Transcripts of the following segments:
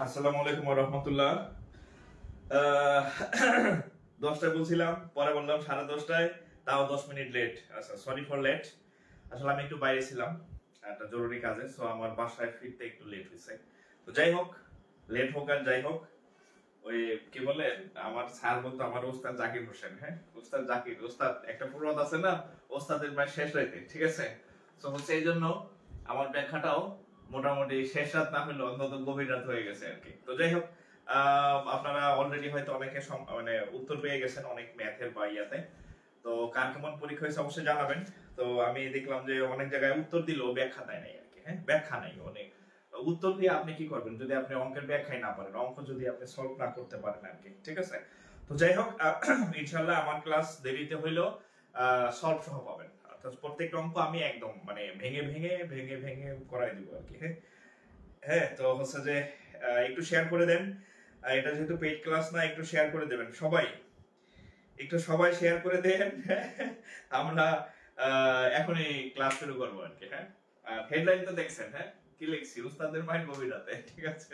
আসসালামু আলাইকুম ওয়া রাহমাতুল্লাহ। 10টায় বলছিলাম, পরে বললাম 10:30টায়, তাও 10 মিনিট লেট। আচ্ছা, সরি ফর লেট। আসলে আমি একটু বাইরে ছিলাম একটা জরুরি কাজে, সো আমার বাসায় ফিরতে একটু লেট হয়েছে। তো যাই হোক, লেট হোক আর যাই হোক, ওই কি বলে আমার স্যার বলতো আমার ওস্তাদ জাকির হোসেন, হ্যাঁ ওস্তাদ জাকির, ওস্তাদ একটা প্রবাদ আছে না, ওস্তাদের প্রায় শেষ রাইতে, ঠিক আছে। তো হচ্ছে এই জন্য আমার ব্যাখ্যাটাও মোটামুটি শেষ রাত না হলেও অন্তত গভীর রাত হয়ে গেছে আর কি। তো যাই হোক, আপনারা অলরেডি হয়তো অনেকে মানে উত্তর পেয়ে গেছেন অনেক ম্যাথের বা ইয়াতে। তো কার কেমন পরীক্ষা হয়েছে অবশ্যই জানাবেন। তো আমি দেখলাম যে অনেক জায়গায় উত্তর দিলেও ব্যাখ্যা দেয় নাই আর কি। হ্যাঁ, ব্যাখ্যা নাই। অনেক উত্তর দিয়ে আপনি কি করবেন যদি আপনি অঙ্কের ব্যাখ্যাই না পারেন, অঙ্ক যদি আপনি সলভ না করতে পারেন আর কি, ঠিক আছে। তো যাই হোক, ইনশাআল্লাহ আমার ক্লাস দেরিতে হইলেও সলভ সহ পাবেন। অর্থাৎ প্রত্যেকটা অঙ্ক আমি একদম মানে ভেঙে ভেঙে ভেঙে ভেঙে করাই দিব আর কি। হ্যাঁ, তো হচ্ছে যে একটু শেয়ার করে দেন। এটা যেহেতু পেইড ক্লাস না, একটু শেয়ার করে দেবেন সবাই, একটু সবাই শেয়ার করে দেন। আমরা এখনই ক্লাস শুরু করবো আর কি। হ্যাঁ, আর হেডলাইন তো দেখছেন, হ্যাঁ কি লিখছি, উস্তাদের মাইন্ড গভীর রাতে, ঠিক আছে।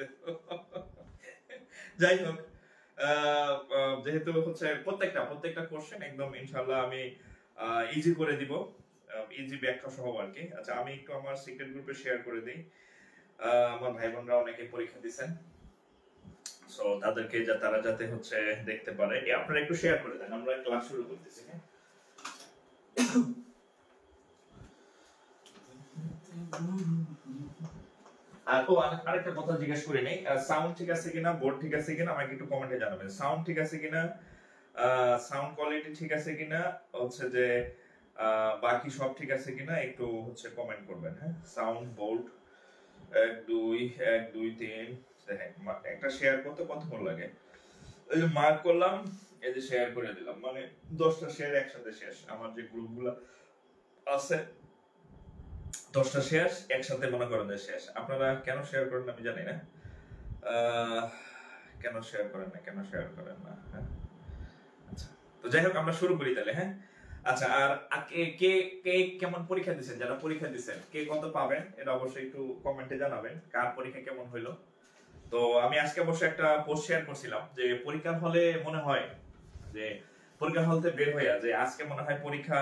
যাই হোক, যেহেতু হচ্ছে প্রত্যেকটা কোশ্চেন একদম ইনশাআল্লাহ আমি ইজি করে দিব, ইজি ব্যাখ্যা সহ আর কি। আচ্ছা, আমি একটু আমার সিক্রেট গ্রুপে শেয়ার করে দিই। আমার ভাই বোনরা অনেকে পরীক্ষা দিচ্ছেন, সো তাদেরকে তারা যাতে হচ্ছে দেখতে পারে, আপনারা একটু শেয়ার করে দেন। আমরা ক্লাস শুরু করতেছি। হ্যাঁ, আরেকটা কথা জিজ্ঞেস করে নেই, সাউন্ড ঠিক আছে কিনা, বোর্ড ঠিক আছে কিনা আমাকে একটু কমেন্টে জানাবেন। সাউন্ড ঠিক আছে কিনা, সাউন্ড কোয়ালিটি ঠিক আছে কিনা, হচ্ছে যে বাকি সব ঠিক আছে কিনা একটু হচ্ছে কমেন্ট করবেন। হ্যাঁ, সাউন্ড, বোর্ড 1 2 1 2 3। দেখেন একটা শেয়ার করতে কতক্ষণ লাগে, এই যে মার্ক করলাম, এই যে শেয়ার করে দিলাম, মানে 10টা শেয়ার একসাথে শেষ। আমার যে গ্রুপগুলো আছে 10টা শেয়ার একসাথে মনে করেন যে শেষ। আপনারা কেন শেয়ার করেন আমি জানি না, কেন শেয়ার করেন না। হ্যাঁ, আচ্ছা, তো যাই হোক আমরা শুরু করি তাহলে। হ্যাঁ, আচ্ছা, আর কে কে কে কেমন পরীক্ষা দিচ্ছেন, যারা পরীক্ষা দিচ্ছেন কে কত পাবেন এটা অবশ্যই একটু কমেন্টে জানাবেন, কার পরীক্ষা কেমন হইলো। তো আমি আজকে অবশ্যই একটা পোস্ট শেয়ার করছিলাম যে পরীক্ষার হলে মনে হয় যে পরীক্ষার হল থেকে বের হইয়া যে আজকে মনে হয় পরীক্ষা।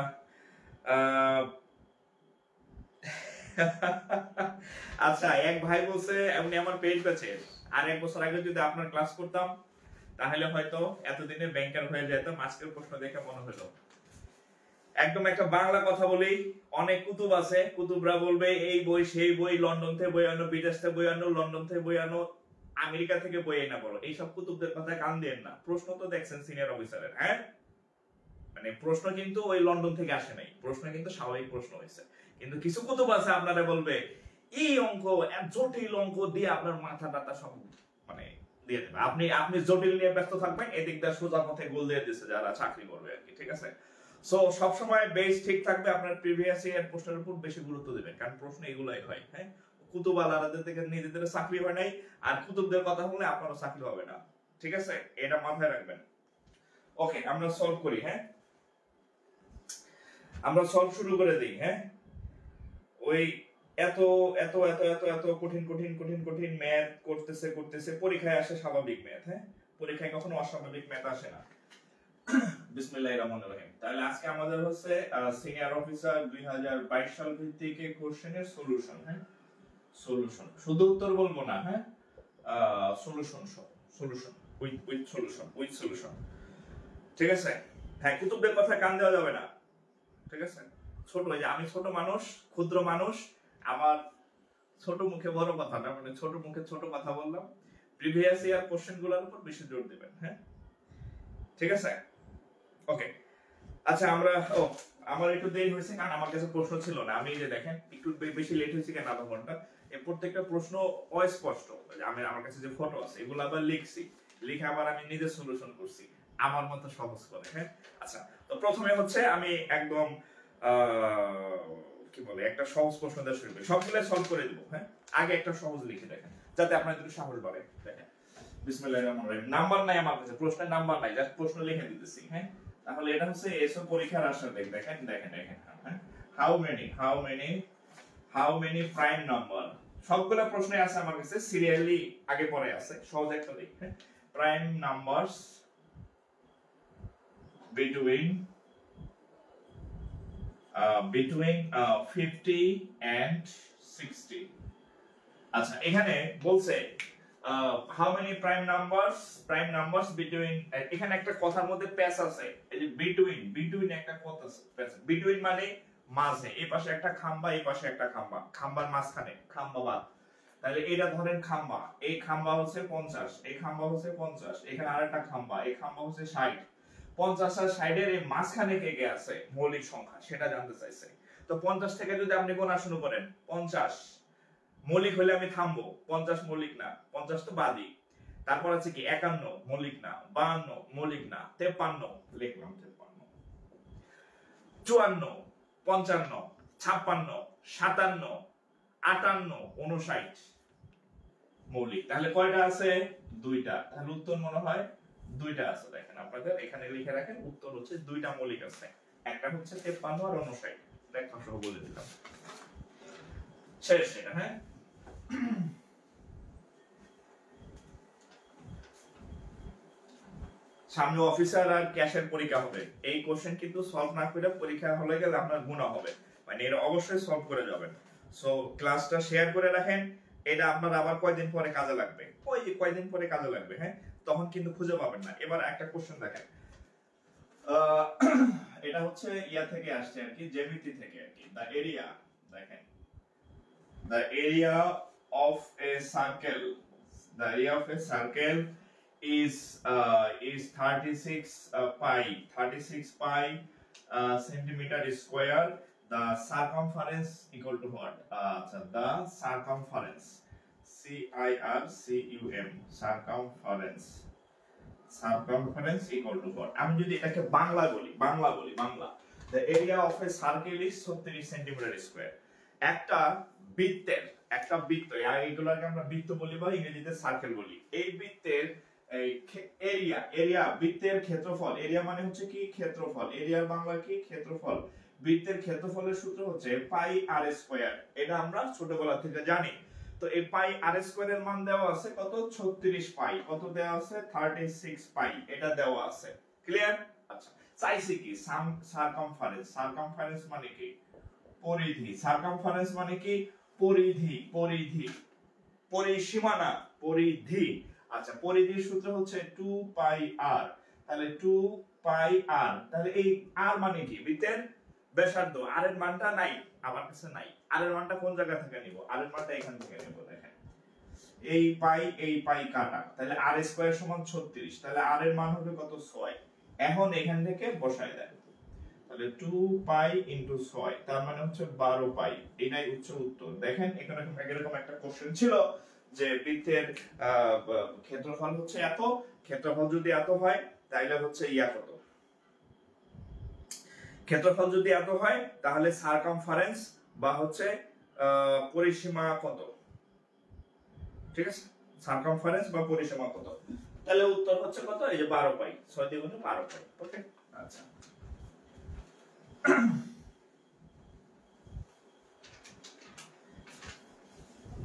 আচ্ছা, এক ভাই বলছে এমনি আমার পেজ পেছে, আর 1 বছর আগে যদি আপনার ক্লাস করতাম তাহলে হয়তো এতদিনে ব্যাংকার হয়ে যেতাম। আজকের প্রশ্ন দেখে মনে হলো একদম একটা বাংলা কথা বলি, অনেক কুতুব আছে, কুতুবরা বলবে এই বই সেই বই, লন্ডন থেকে বই আনো, বিদেশ থেকে বই আনো, লন্ডন থেকে বই আনো, আমেরিকা থেকে বই না বলো। এইসব কুতুবদের কথা কান দেন না। প্রশ্ন তো দেখছেন সিনিয়র অফিসারের। হ্যাঁ, মানে প্রশ্ন কিন্তু ওই লন্ডন থেকে আসে নাই, প্রশ্ন কিন্তু স্বাভাবিক প্রশ্ন হয়েছে। কিন্তু কিছু কুতুব আছে আপনারা বলবে এই অঙ্ক, জটিল অঙ্ক দিয়ে আপনার মাথা টাথা সব মানে দিয়ে দেবে। আপনি জটিল নিয়ে ব্যস্ত থাকবেন, এদিক দিয়ে সোজা পথে গোল দিয়ে দিচ্ছে যারা চাকরি করবে আর কি, ঠিক আছে। সো সবসময় বেস ঠিক থাকবে, আপনার প্রিভিয়াস ইয়ার প্রশ্নের উপর বেশি গুরুত্ব দিবেন, কারণ প্রশ্ন এগুলাই হয়। হ্যাঁ, কুতুব আলাদাদের থেকে নিজেদের চাকরি হয় নাই, আর কুতুবদের কথা বলে আপনারও চাকরি হবে না, ঠিক আছে, এটা মাথায় রাখবেন। ওকে, আমরা সলভ করি। হ্যাঁ, আমরা সলভ শুরু করে দিই। হ্যাঁ, ওই এত এত এত এত এত কঠিন কঠিন কঠিন কঠিন ম্যাথ করতেছে পরীক্ষায় আসে স্বাভাবিক ম্যাথ। হ্যাঁ, পরীক্ষায় কখনো অস্বাভাবিক ম্যাথ আসে না। বিসমিল্লাহির রহমানির রহিম। তাহলে আজকে আমাদের হচ্ছে সিনিয়র অফিসার 2022 সাল ভিত্তিক কোশ্চেনের সলিউশন। হ্যাঁ, সলিউশন, শুধু উত্তর বলবো না। হ্যাঁ, সলিউশন উইথ সলিউশন, ঠিক আছে। হ্যাঁ, কুতুবদের কথা কান দেওয়া যাবে না, ঠিক আছে। ছোট, যে আমি ছোট মানুষ, ক্ষুদ্র মানুষ, আমার ছোট মুখে বড় কথা না, মানে ছোট মুখে ছোট কথা বললাম। প্রিভিয়াস ইয়ার কোশ্চেন গুলোর উপর বেশি জোর দিবেন। হ্যাঁ, ঠিক আছে। ওকে, আচ্ছা আমরা আমার একটু দেরি হয়েছে কারণ আমার কাছে প্রশ্ন ছিল না। আমি যে দেখেন একটু বেশি লেট হয়েছে কেন, আধা ঘন্টা। এই প্রত্যেকটা প্রশ্ন অস্পষ্ট, আমার কাছে যে ফটো আছে এগুলো আবার লিখে আবার আমি নিজে সলিউশন করছি আমার মতো সহজ করে। হ্যাঁ, আচ্ছা, তো প্রথমে হচ্ছে আমি একদম কি বলে একটা সহজ প্রশ্ন দিয়ে শুরু করি, সবগুলো সলভ করে দিব। হ্যাঁ, আগে একটা সহজ লিখে দেখেন যাতে আপনার একটু সাহস বাড়ে। দেখেন, বিসমিল্লাহির রহমানির রহিম। নাম্বার নাই আমার কাছে, প্রশ্নের নাম্বার নাই, জাস্ট প্রশ্ন লিখে দিতেছি। হ্যাঁ, তাহলে এটা হচ্ছে এসো পরীক্ষার আসা। দেখেন হ্যাঁ, হাউ মেনি প্রাইম নাম্বার সবগুলা প্রশ্নে আছে আমার কাছে, সিরিয়ালি আগে পরে আছে, সহজ একটা দিক। Prime numbers between 50 and 60। আচ্ছা, এখানে বলছে how many prime numbers between, এখানে একটা কথার মধ্যে প্যাচ আছে, এই যে between একটা কথা আছে, প্যাচ। between মানে মাঝে, এই পাশে একটা খাম্বা, এই পাশে একটা খাম্বা, খাম্বার মাঝখানে খাম্বা বাদ। তাহলে এটা ধরেন খাম্বা, এই খাম্বা হচ্ছে 50, এই খাম্বা হচ্ছে 50, এখানে আরেকটা খাম্বা, এই খাম্বা হচ্ছে 60। 50 আর 60 এর এই মাঝখানে কে কে আছে মৌলিক সংখ্যা, সেটা জানতে চাইছে। তো 50 থেকে যদি আপনি গোনা শুরু করেন, 50 মৌলিক হলে আমি থামবো, 50 মৌলিক না, 50 তো বাদই। তারপর আছে কি 51 মৌলিক না, 52 মৌলিক না, 53 লিখলাম 53, 54, 55, 56, 57, 58, 59 মৌলিক। তাহলে কয়টা আছে? দুইটা। তাহলে উত্তর মনে হয় দুইটা আছে। দেখেন আপনাদের এখানে লিখে রাখেন, উত্তর হচ্ছে দুইটা মৌলিক আছে, একটা হচ্ছে 53 আর 59। ব্যাখ্যা সহ বলে দিলাম, শেষ এটা। হ্যাঁ, সামনে অফিসার আর ক্যাশের পরীক্ষা হবে, এই কোশ্চেন কিন্তু সলভ না করে পরীক্ষা হলে গেলে আপনার গুণা হবে, মানে এটা অবশ্যই সলভ করে যাবেন। সো ক্লাসটা শেয়ার করে রাখেন, এটা আপনার আবার কয়দিন পরে কাজে লাগবে, ওই যে কয়দিন পরে কাজে লাগবে, হ্যাঁ, তখন কিন্তু খুঁজে পাবেন না। এবার একটা কোশ্চেন দেখেন, এটা হচ্ছে ইয়া থেকে আসছে আর কি, জ্যামিতি থেকে আর কি। দ্য এরিয়া, দেখেন, the area of A circle, the area of A circle is 36 pi centimeter square. The circumference equal to what? The circumference, CIRCUM, circumference equal to what? আমি যদি এটাকে বাংলা বলি, Bangla, the area of a circle is 36 centimeter square। একটা বৃত্ত, এগুলোকে আমরা বৃত্ত বলি বা ইংরেজিতে সার্কেল বলি। এই বৃত্তের এরিয়া, বৃত্তের ক্ষেত্রফল, এরিয়া মানে হচ্ছে কি ক্ষেত্রফল, এরিয়ার বাংলা কি ক্ষেত্রফল। বৃত্তের ক্ষেত্রফলের সূত্র হচ্ছে পাই আর স্কয়ার, এটা আমরা ছোটবেলা থেকে জানি। তো এই পাই আর স্কয়ারের মান দেওয়া আছে কত? 36 পাই। কত দেওয়া আছে? 36 পাই, এটা দেওয়া আছে। ক্লিয়ার? আচ্ছা, চাইছে কি সারকামফারেন্স মানে কি পরিধি, সারকামফারেন্স মানে কি পরিধি, পরিসীমা না, পরিধি। আচ্ছা, পরিধির সূত্র হচ্ছে 2 পাই আর, তাহলে 2 পাই আর, তাহলে এই আর মানে কি বৃত্তের ব্যাসার্ধ। আর এর মানটা নাই আমার কাছে, নাই। আর এর মানটা কোন জায়গা থেকে নিব? আর এর মানটা এখান থেকে নিব। দেখেন, এই পাই কাটা, তাহলে আর স্কয়ার সমান 36, তাহলে আর এর মান হবে কত? 6। এখন এখান থেকে বসায় দেন, তাহলে 2 পাই ইনটু 6, তার মানে হচ্ছে 12 পাই। এটাই হচ্ছে উত্তর। দেখেন, এখানে এরকম একটা কোশ্চেন ছিল যে বৃত্তের ক্ষেত্রফল হচ্ছে এত, ক্ষেত্রফল যদি এত হয় তাহলে হচ্ছে ইয়া কত, ক্ষেত্রফল যদি এত হয় তাহলে সারকামফারেন্স বা হচ্ছে পরিসীমা কত, ঠিক আছে, সারকামফারেন্স বা পরিসীমা কত। তাহলে উত্তর হচ্ছে কত? এই যে 12 পাই, 6 দিয়ে গুণে 12 পাই। ওকে, আচ্ছা।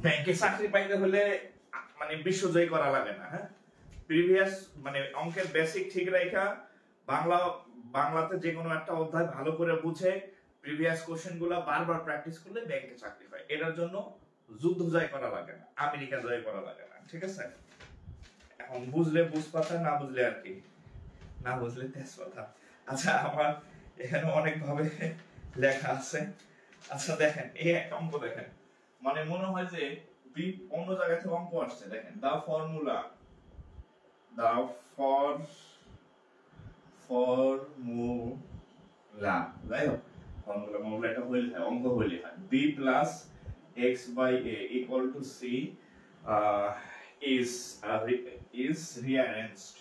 ব্যাংকে চাকরি পাইতে হলে মানে বিশ্বজয়ী করা লাগে না, হ্যাঁ, প্রিভিয়াস মানে অঙ্কের বেসিক ঠিক রাখা, বাংলাতে যে কোনো একটা অধ্যায় ভালো করে বুঝে প্রিভিয়াস কোশ্চেনগুলো বারবার প্র্যাকটিস করলে ব্যাংকে চাকরি হয়। এটার জন্য যুদ্ধ জয় করা লাগে না, আমেরিকা জয় করা লাগে না, ঠিক আছে। এখন বুঝলে বুঝপাতা, না বুঝলে আর কি, না বুঝলে তেজপাতা। আচ্ছা, আমার এখানে অনেক ভাবে লেখা আছে। আচ্ছা দেখেন, এই একটা অঙ্ক দেখেন, মানে মনে হয় যে অন্য জায়গা থেকে অঙ্ক আসছে। দেখেন, দা ফর্মুলা যাই হোক, ফর্মুলা এটা হইলে হয়, অঙ্ক হইলে হয়, b plus x by a equal to c is rearranged,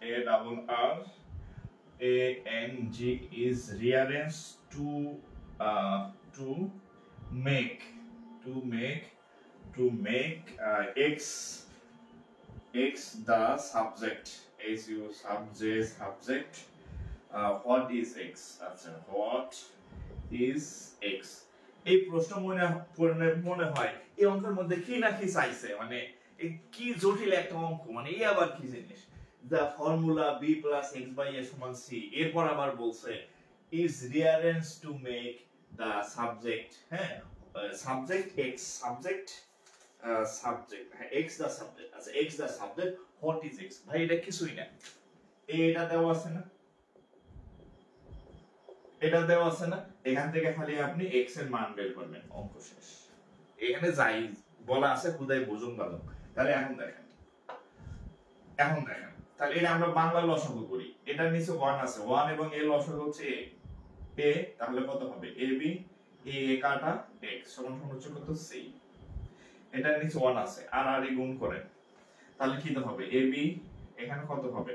a double r a n g is rearranged to make x the subject, what is x? What is x? এই প্রশ্ন মনে হয় এই অঙ্কের মধ্যে কি না কি চাইছে, মানে কি জটিল একটা অঙ্ক, মানে এই আবার কি জিনিস, the formula b plus x by a সমান c, এরপর আবার বলছে is rearranged to make the subject, হ্যাঁ subject x, subject x the subject, আচ্ছা x the subject, what is x, ভাই এটা কিছুই না, এটা দেওয়া আছে না, এটা দেওয়া আছে না, এখান থেকে খালি আপনি x এর মান বের করবেন, অঙ্ক শেষ। এখানে যাই বলা আছে খুদাই বুঝুন ভালো। তাহলে এখন দেখেন তাহলে এটা আমরা বাংলা লসাগু করি, এটার নিচে 1 আছে, 1 এবং a লসাগু হচ্ছে a, তাহলে কত হবে ab, a কাটা x সমান সমান হচ্ছে কত c, এটার নিচে 1 আছে, আর আর গুণ করেন, তাহলে কি হবে ab, এখানে কত হবে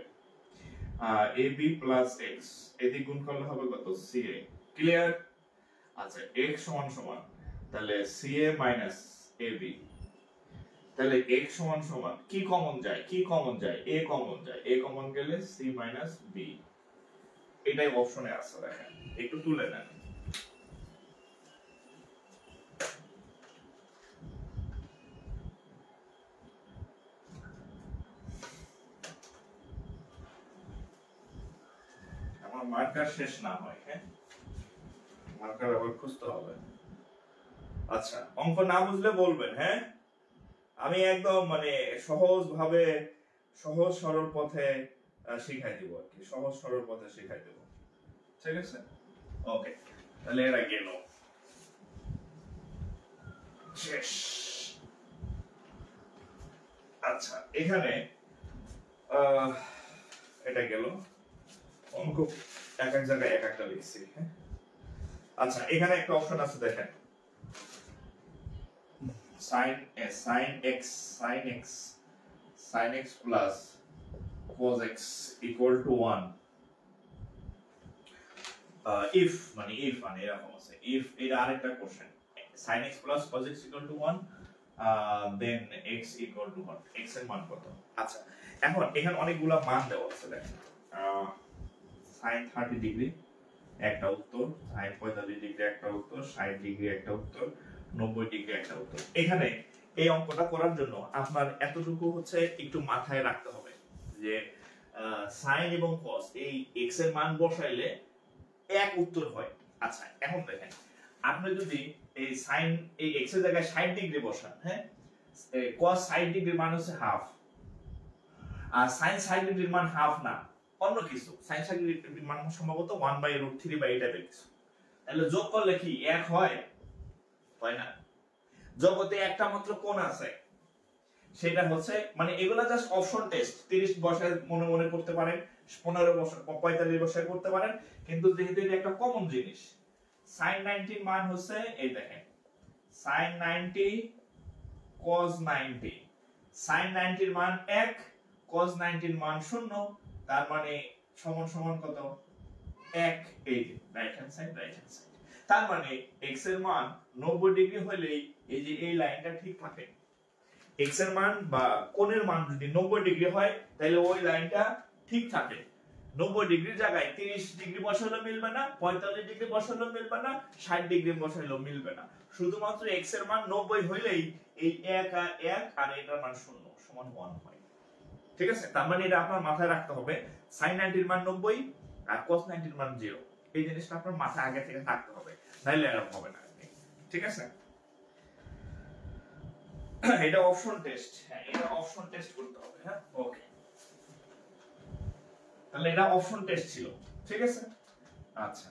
ab প্লাস x, এদিক গুণ করলে হবে কত ca, ক্লিয়ার? আচ্ছা x সমান সমান তাহলে ca মাইনাস ab, তাহলে x সমান সমান কি কমন যায়, a কমন যায়, a কমন গেলে c মাইনাস b, এটাই অপশনে আছে, দেখেন একটু তুলে নেন। আমার মার্কার শেষ না হয়, হ্যাঁ মার্কার আবার খুঁজতে হবে। আচ্ছা অঙ্ক না বুঝলে বলবেন, হ্যাঁ আমি একদম মানে সহজ ভাবে সহজ সরল পথে শিখাই দিব আর কি, সহজ সরল পথে শিখাই দেব, ঠিক আছে? ওকে তাহলে এরা গেল শেষ। আচ্ছা এখানে এটা গেল অঙ্ক, এক এক জায়গায় এক একটা লিখছি, হ্যাঁ আচ্ছা এখানে একটা অপশন আছে দেখেন, sin x plus cos x equal to 1, if এরকম আছে, if এটা আরেকটা question, sin x plus cos x equal to 1, then x equal to what, x এর মান কত? আচ্ছা এখন এখানে অনেকগুলা মান দেওয়া আছে দেখেন, sin 30 ডিগ্রি একটা উত্তর, sin 45 ডিগ্রি একটা উত্তর, 60 ডিগ্রি একটা উত্তর, 90 ডিগ্রি একটা উত্তর। এখানে এই অঙ্কটা করার জন্য আপনার এতটুকু হচ্ছে একটু মাথায় রাখতে হবে যে sin এবং cos এই x এর মান বসাইলে এক উত্তর হয়। আচ্ছা এখন দেখেন আপনি যদি এই sin এই x এর জায়গায় 60 ডিগ্রি বসান, হ্যাঁ cos 60 ডিগ্রির মান হচ্ছে হাফ, আর sin 60 ডিগ্রির মান হাফ না অন্য কিছু, sin 60 ডিগ্রির মান সম্ভবত 1/√3 বা এটা কিছু, তাহলে যোগ করলে কি এক হয়? হয় না। জগতে একটা মাত্র কোণ আছে, সেটা হচ্ছে মানে এগুলা জাস্ট অপশন টেস্ট, 30 বসায় মনে মনে করতে পারেন, 15 বসায় 45 বসায় করতে পারেন, কিন্তু যেহেতু এটা একটা কমন জিনিস, sin 90 মান হচ্ছে এই দেখেন sin 90 cos 90, sin 90 এর মান 1, cos 90 এর মান 0, তার মানে সমান সমান কত 1, এই রাইট হ্যান্ড সাইড। তার মানে x এর মান 90 ডিগ্রি হলেই এই যে এই লাইনটা ঠিক থাকে, x এর মান বা কোণের মান যদি 90 ডিগ্রি হয় তাহলে ওই লাইনটা ঠিক থাকে। 90 ডিগ্রির জায়গায় 30 ডিগ্রি বসালেও মিলবে না, 45 ডিগ্রি বসালেও মিলবে না, 60 ডিগ্রি বসালেও মিলবে না, শুধুমাত্র x এর মান 90 হইলেই এই 1 আর এটার মান 0 সমান 1 হয়, ঠিক আছে? তার মানে এটা আপনার মাথায় রাখতে হবে, sin 90 এর মান 90 আর cos 90 এর মান 0, এই জিনিসটা আপনার মাথায় আগে থেকে থাকতে হবে, নাইলে এরকম হবে না, ঠিক আছে? এটা অপশন টেস্ট, হ্যাঁ এটা অপশন টেস্ট করতে হবে, হ্যাঁ ওকে তাহলে এটা অপশন টেস্ট ছিল, ঠিক আছে? আচ্ছা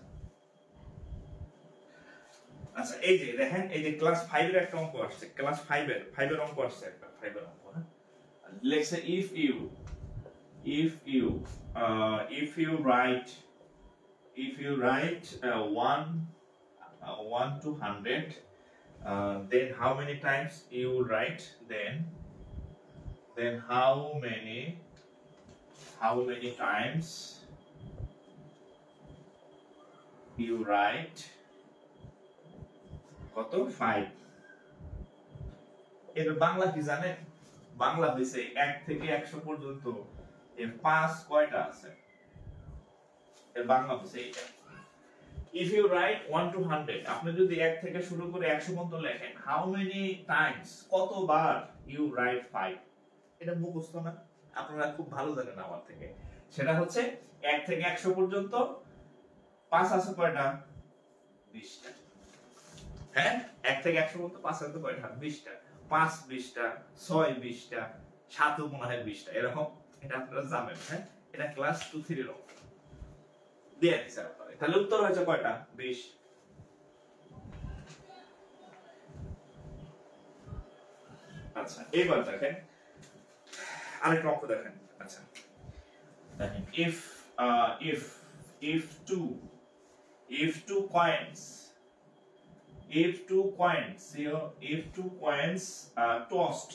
এই যে দেখেন এই যে ক্লাস 5 এর একটা অঙ্ক আসছে, ক্লাস 5 এর অঙ্ক আসছে একটা, 5 এর অঙ্ক, হ্যাঁ let's say if you write 1 to 100, then how many times you write, then how many times you write কত 5, এর বাংলা কি জানেন? বাংলা হইছে 1 থেকে 100 পর্যন্ত এর 5 কয়টা আছে, এর বাংলা হইছে এইটা। if you write 1 to 100, আপনি যদি 1 থেকে শুরু করে 100 পর্যন্ত লেখেন, how many times, কতবার you write 5? এটা মুখস্থ না, আপনারা খুব ভালো জানেন আমার থেকে। সেটা হচ্ছে 1 থেকে 100 পর্যন্ত 5 আছে কয়টা? 20টা। হ্যাঁ, 1 থেকে 100 পর্যন্ত 5 আছে কয়টা? 20টা। 5 20টা, 6 20টা, 7 মনে হয় 20টা, এরকম। এটা আপনারা জানেন। হ্যাঁ, এটা ক্লাস 2 3 এর অঙ্ক দিয়ে দিছে আপনারা। তাহলে উত্তর হয়েছে কয়টা? 20। আচ্ছা, এবার দেখেন আরেকটা অঙ্ক দেখেন। আচ্ছা দেখেন, if two coins tossed,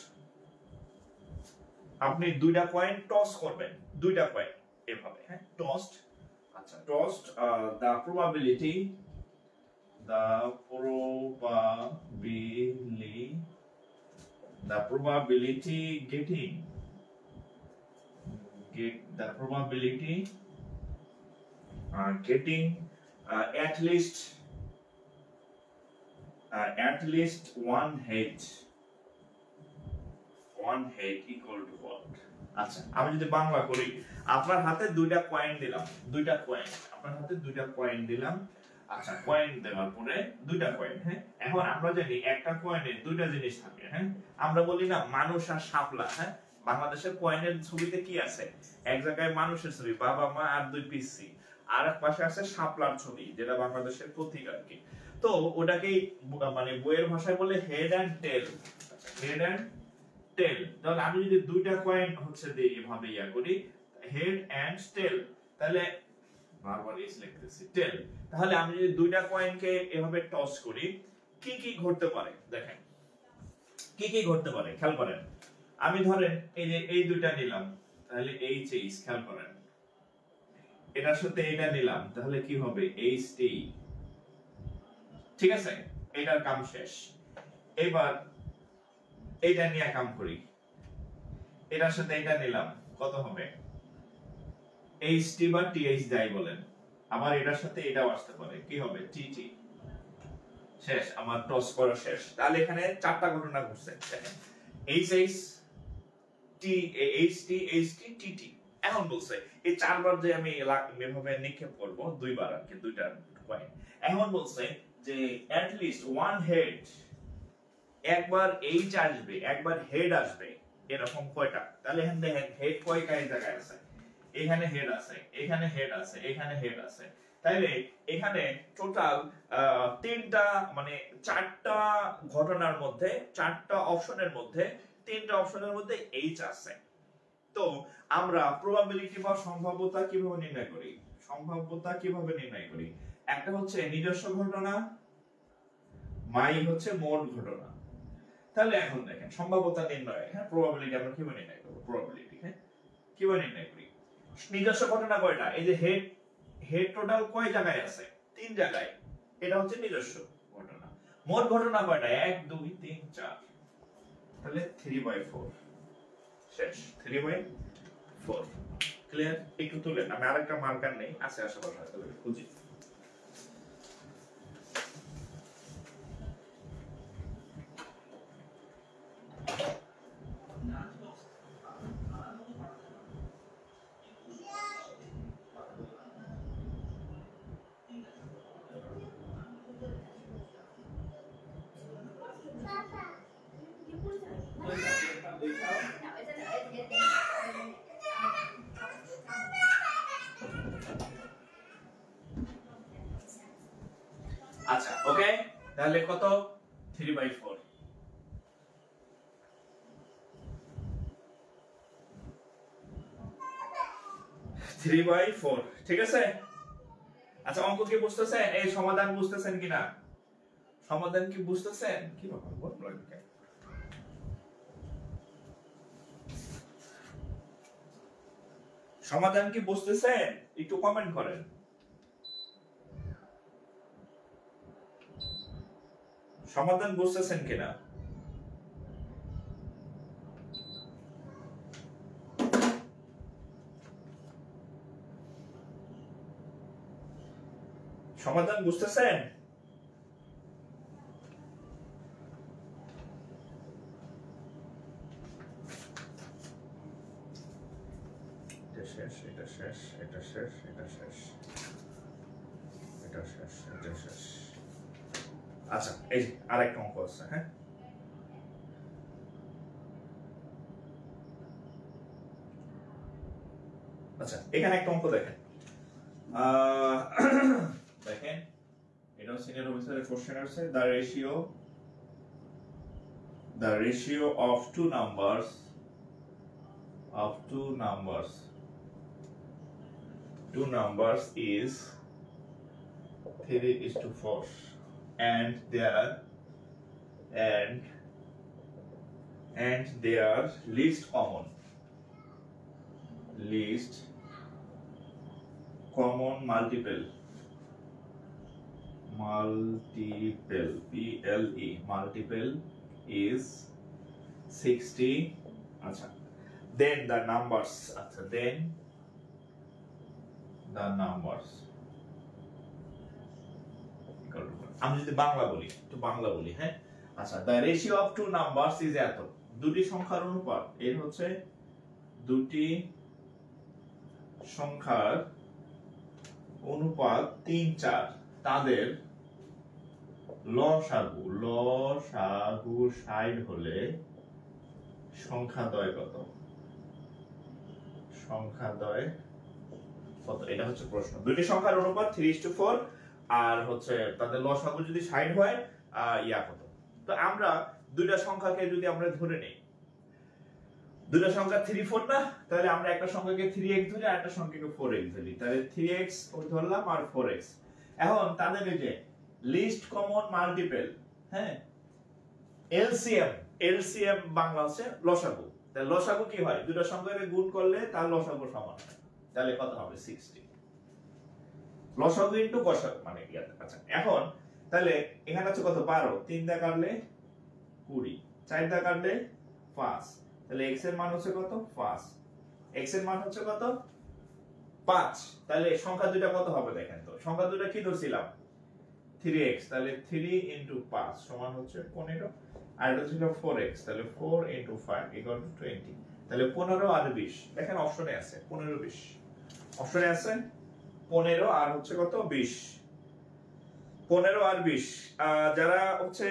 আপনি দুইটা কয়েন টস করবেন, দুইটা কয়েন এভাবে। হ্যাঁ, টসড। আচ্ছা, টসড, the probability getting at least one head equal to what? আচ্ছা, আমি যদি বাংলা করি, আপনার হাতে দুইটা কয়েন দিলাম, আপনার হাতে দুইটা কয়েন দিলাম। আচ্ছা, কয়েন দেওয়ার পরে দুইটা কয়েন। হ্যাঁ, এখন আমরা জানি একটা কয়েনে দুইটা জিনিস থাকে। হ্যাঁ, আমরা বলি না মানুষ আর শাপলা। হ্যাঁ, বাংলাদেশের কয়েনের ছবিতে কি আছে? এক জায়গায় মানুষের ছবি, বাবা মা আর দুই পিসি, আর এক পাশে আছে শাপলার ছবি, যেটা বাংলাদেশের প্রতীক আর কি। তো ওটাকেই মানে বইয়ের ভাষায় বলে head and tail. Head and tail. তাহলে আমি যদি দুইটা কয়েন হচ্ছে দেই এভাবে করি, হেড এন্ড টেল, তাহলে বারবার এস লিখতেছি, টেল। তাহলে আমি যদি দুইটা কয়েনকে এভাবে টস করি, কি কি ঘটতে পারে দেখেন। কি কি ঘটতে পারে খেয়াল করেন। আমি ধরেন এই যে এই দুইটা নিলাম, তাহলে এইচ এইচ, খেয়াল করেন। এটার সাথে এটা নিলাম, তাহলে কি হবে? H T. ঠিক আছে, এটার কাম শেষ। এবার এইটা নিয়ে কাম করি, এটার সাথে এটা নিলাম, কত হবে? এইচ টি বা টি এইচ যাই বলেন। আবার এটার সাথে এটাও আসতে পারে, কি হবে? টি টি। শেষ, আমার টস করা শেষ। তাহলে এখানে চারটা ঘটনা ঘটছে। H H T, H T, H T, T T. এখন বলছে এই চারবার যে আমি এভাবে নিক্ষেপ করব, দুইবার আর কি, দুইটা কয়েন। এখন বলছে যে at least one head, একবার এইচ আসবে, একবার হেড আসবে, এরকম কয়টা? তাহলে এখানে দেখেন হেড কয়টা এই জায়গায় আছে, এখানে হেড আছে, এখানে হেড আছে, এখানে হেড আছে। তাইলে এখানে টোটাল তিনটা, মানে চারটা ঘটনার মধ্যে, চারটা অপশনের মধ্যে, তিনটা অপশনের মধ্যে এইচ আছে। তো আমরা প্রবাবিলিটি বা সম্ভাব্যতা কিভাবে নির্ণয় করি? একটা হচ্ছে নিজস্ব ঘটনা, মাই হচ্ছে মোট ঘটনা। তাহলে এখন দেখেন সম্ভাব্যতা নির্ণয়, হ্যাঁ, প্রবাবিলিটি আমরা কিভাবে নির্ণয় করব? প্রবাবিলিটি, হ্যাঁ, কিভাবে নির্ণয় করি? নিজস্ব ঘটনা কয়টা? এই যে হেড টোটাল কয় জায়গায় আছে? 3 জায়গায়, এটা হচ্ছে নিজস্ব ঘটনা। মোট ঘটনা কয়টা? 1 2 3 4, তাহলে 3/4। শেষ, 3/4। ক্লিয়ার? একটু তুলেন, আমি আরেকটা মার্কার নেই, আছে আশেপাশে হয়তো খুঁজি। আচ্ছা, ওকে, তাহলে কত? 3/4। ঠিক আছে। আচ্ছা, অঙ্ক কি বুঝতেছেন? এই সমাধান বুঝতেছেন কিনা? সমাধান কি বুঝতেছেন? কি ব্যাপার, বল লাগে। সমাধান কি বুঝতেছেন? একটু কমেন্ট করেন। সমাধান বুঝতেছেন কিনা? সমাধান বুঝতেছেন? এটা শেষ, এটা শেষ, এটা শেষ, এটা শেষ, এটা শেষ, এটা শেষ। আচ্ছা, এই আরেকটা অঙ্ক আছে। হ্যাঁ, আচ্ছা, এখানে একটা অঙ্ক দেখেন। দেখেন, এটা সিনিয়র অফিসারের কোশ্চেন আছে। the ratio of two numbers is 3:4 and their least common multiple is 60. আচ্ছা, then the numbers আমি যদি বাংলা বলি, একটু বাংলা বলি। হ্যাঁ, আচ্ছা, the ratio of two numbers is এত, দুটি সংখ্যার অনুপাত, এর হচ্ছে দুটি সংখ্যার অনুপাত 3, 4, তাদের লসাগু 60 হলে সংখ্যাদ্বয় কত? এটা হচ্ছে প্রশ্ন। দুটি সংখ্যার অনুপাত 3:4 আর হচ্ছে তাদের লসাগু যদি 60 হয়, কত? তো আমরা দুইটা সংখ্যাকে যদি আমরা ধরে নেই, দুইটা সংখ্যা 3, 4 না, তাহলে আমরা একটা সংখ্যাকে 3x ধরি আর একটা সংখ্যাকে 4x ধরি। তাহলে 3x ধরলাম আর 4x। এখন তাদের এই যে লিস্ট কমন মাল্টিপল, হ্যাঁ, এলসিএম বাংলা হচ্ছে লসাগু। তাহলে লসাগু কি হয়? দুটো সংখ্যাকে গুণ করলে তার লসাগু সমান হয়। তাহলে কত হবে? 60। লসাগু ইনটু গসাগু মানে কি? আচ্ছা, এখন তাহলে এখানে হচ্ছে কত? 12, 3 দা কাটলে 20, 4 দা কাটলে 5। তাহলে x এর মান হচ্ছে কত? 5। x এর মান হচ্ছে কত? 5। তাহলে সংখ্যা দুটো কত হবে দেখেন তো। সংখ্যা দুটো কি ধরছিলাম? 3x। তাহলে 3 × 5 সমান হচ্ছে 15। আর এটা ছিল 4x, তাহলে 4 × 5 = 20। তাহলে 15 আর 20, দেখেন অপশনে আছে 15, 20 অপশনে আছে 15 আর হচ্ছে কত? 20। 15 আর 20। যারা হচ্ছে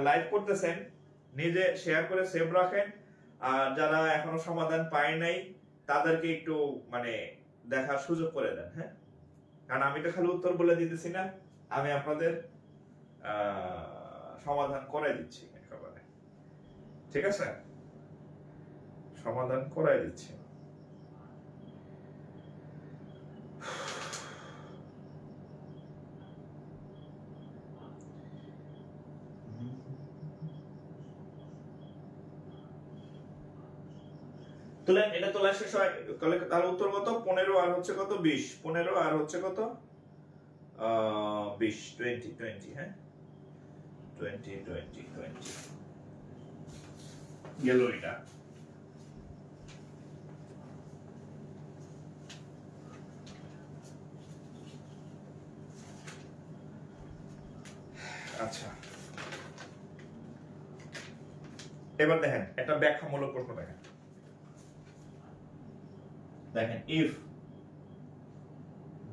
লাইভ করতেছেন, নিজে শেয়ার করে সেভ রাখেন। আর যারা এখনো সমাধান পায় নাই, তাদেরকে একটু মানে দেখার সুযোগ করে দেন। হ্যাঁ, কারণ আমি তো খালি উত্তর বলে দিতেছি না, আমি আপনাদের সমাধান করাই দিচ্ছি একেবারে। ঠিক আছে, সমাধান করাই দিচ্ছি। তুলেন, এটা তোলা শেষ হয়। তার উত্তর কত? 15 আর হচ্ছে কত? 20। 15 আর হচ্ছে কত? 20, 20। হ্যাঁ, 20 গেল এটা। আচ্ছা, এবার দেখেন একটা ব্যাখ্যামূলক প্রশ্ন। দেখেন if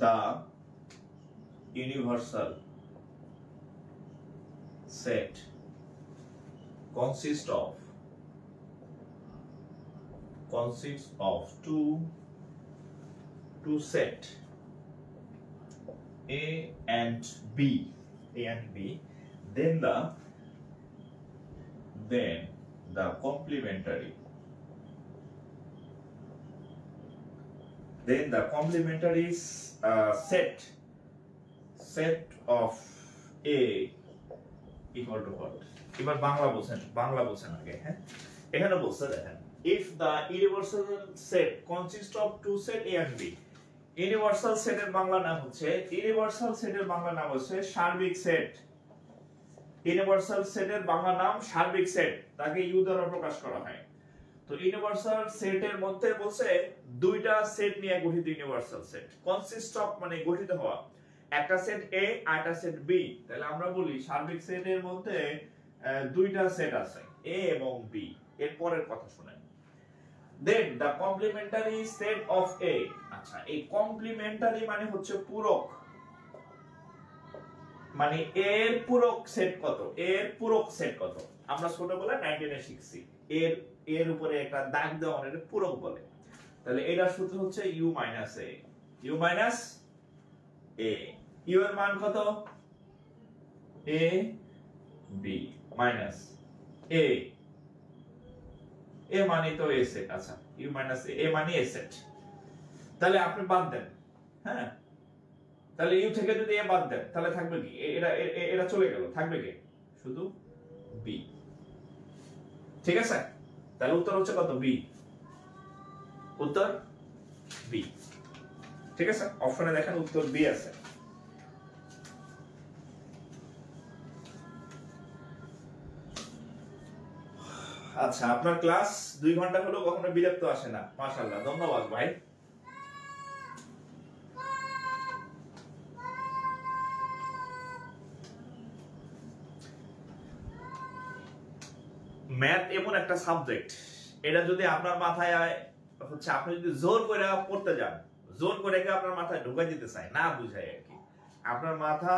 the universal set consists of two set A and B, then the complementary set of A equal to what? এবার বাংলা বলছেন আগে। হ্যাঁ, এখানে বলছে দেখেন if the universal set consists of two set A and B, universal সেটের বাংলা নাম হচ্ছে সার্বিক সেট। ইউনিভার্সাল সেটের বাংলা নাম সার্বিক সেট, তাকে ইউ দ্বারা প্রকাশ করা হয়। তো ইউনিভার্সাল সেটের মধ্যে বলছে দুইটা সেট নিয়ে গঠিত ইউনিভার্সাল সেট। কনসিস্ট অফ মানে গঠিত হওয়া, একটা সেট এ আর একটা সেট বি, তাহলে আমরা বলি সার্বিক সেটের মধ্যে দুইটা সেট আছে এ এবং বি। এর পরের কথা শুনেন, দেন দ্য কমপ্লিমেন্টারি সেট অফ এ। আচ্ছা, এই কমপ্লিমেন্টারি মানে হচ্ছে পূরক, মানে এর পূরক সেট কত, এর পূরক সেট কত। আমরা ছোটবেলায় 9 শিখছি এর এর উপরে একটা দাগ দেওয়া এটা পূরক বলে। তাহলে এটার সূত্র হচ্ছে U minus A, U minus A. U এর মান কত, এ বি মাইনাস এ, এ মানে তো এ সেট। আচ্ছা, ইউ মাইনাস এ মানে এ সেট। তাহলে আপনি বাদ দেন, হ্যাঁ, তাহলে ইউ থেকে যদি এ বাদ দেন তাহলে থাকবে কি, এটা চলে গেল, থাকবে কি শুধু বি। ঠিক আছে, তাহলে উত্তর হচ্ছে কত, বি, উত্তর বি। ঠিক আছে, অপশনে দেখেন উত্তর বি আছে। আচ্ছা, আপনার ক্লাস 2 ঘন্টা হলো, কখনো বিরক্ত আসে না, মাশাআল্লাহ, ধন্যবাদ ভাই। ম্যাথ এমন একটা সাবজেক্ট, এটা যদি আপনার মাথায় হচ্ছে, আপনি যদি জোর করে পড়তে যান, জোর করে আপনার মাথায় ঢুকাই দিতে চায়, না বুঝায় আর কি, আপনার মাথা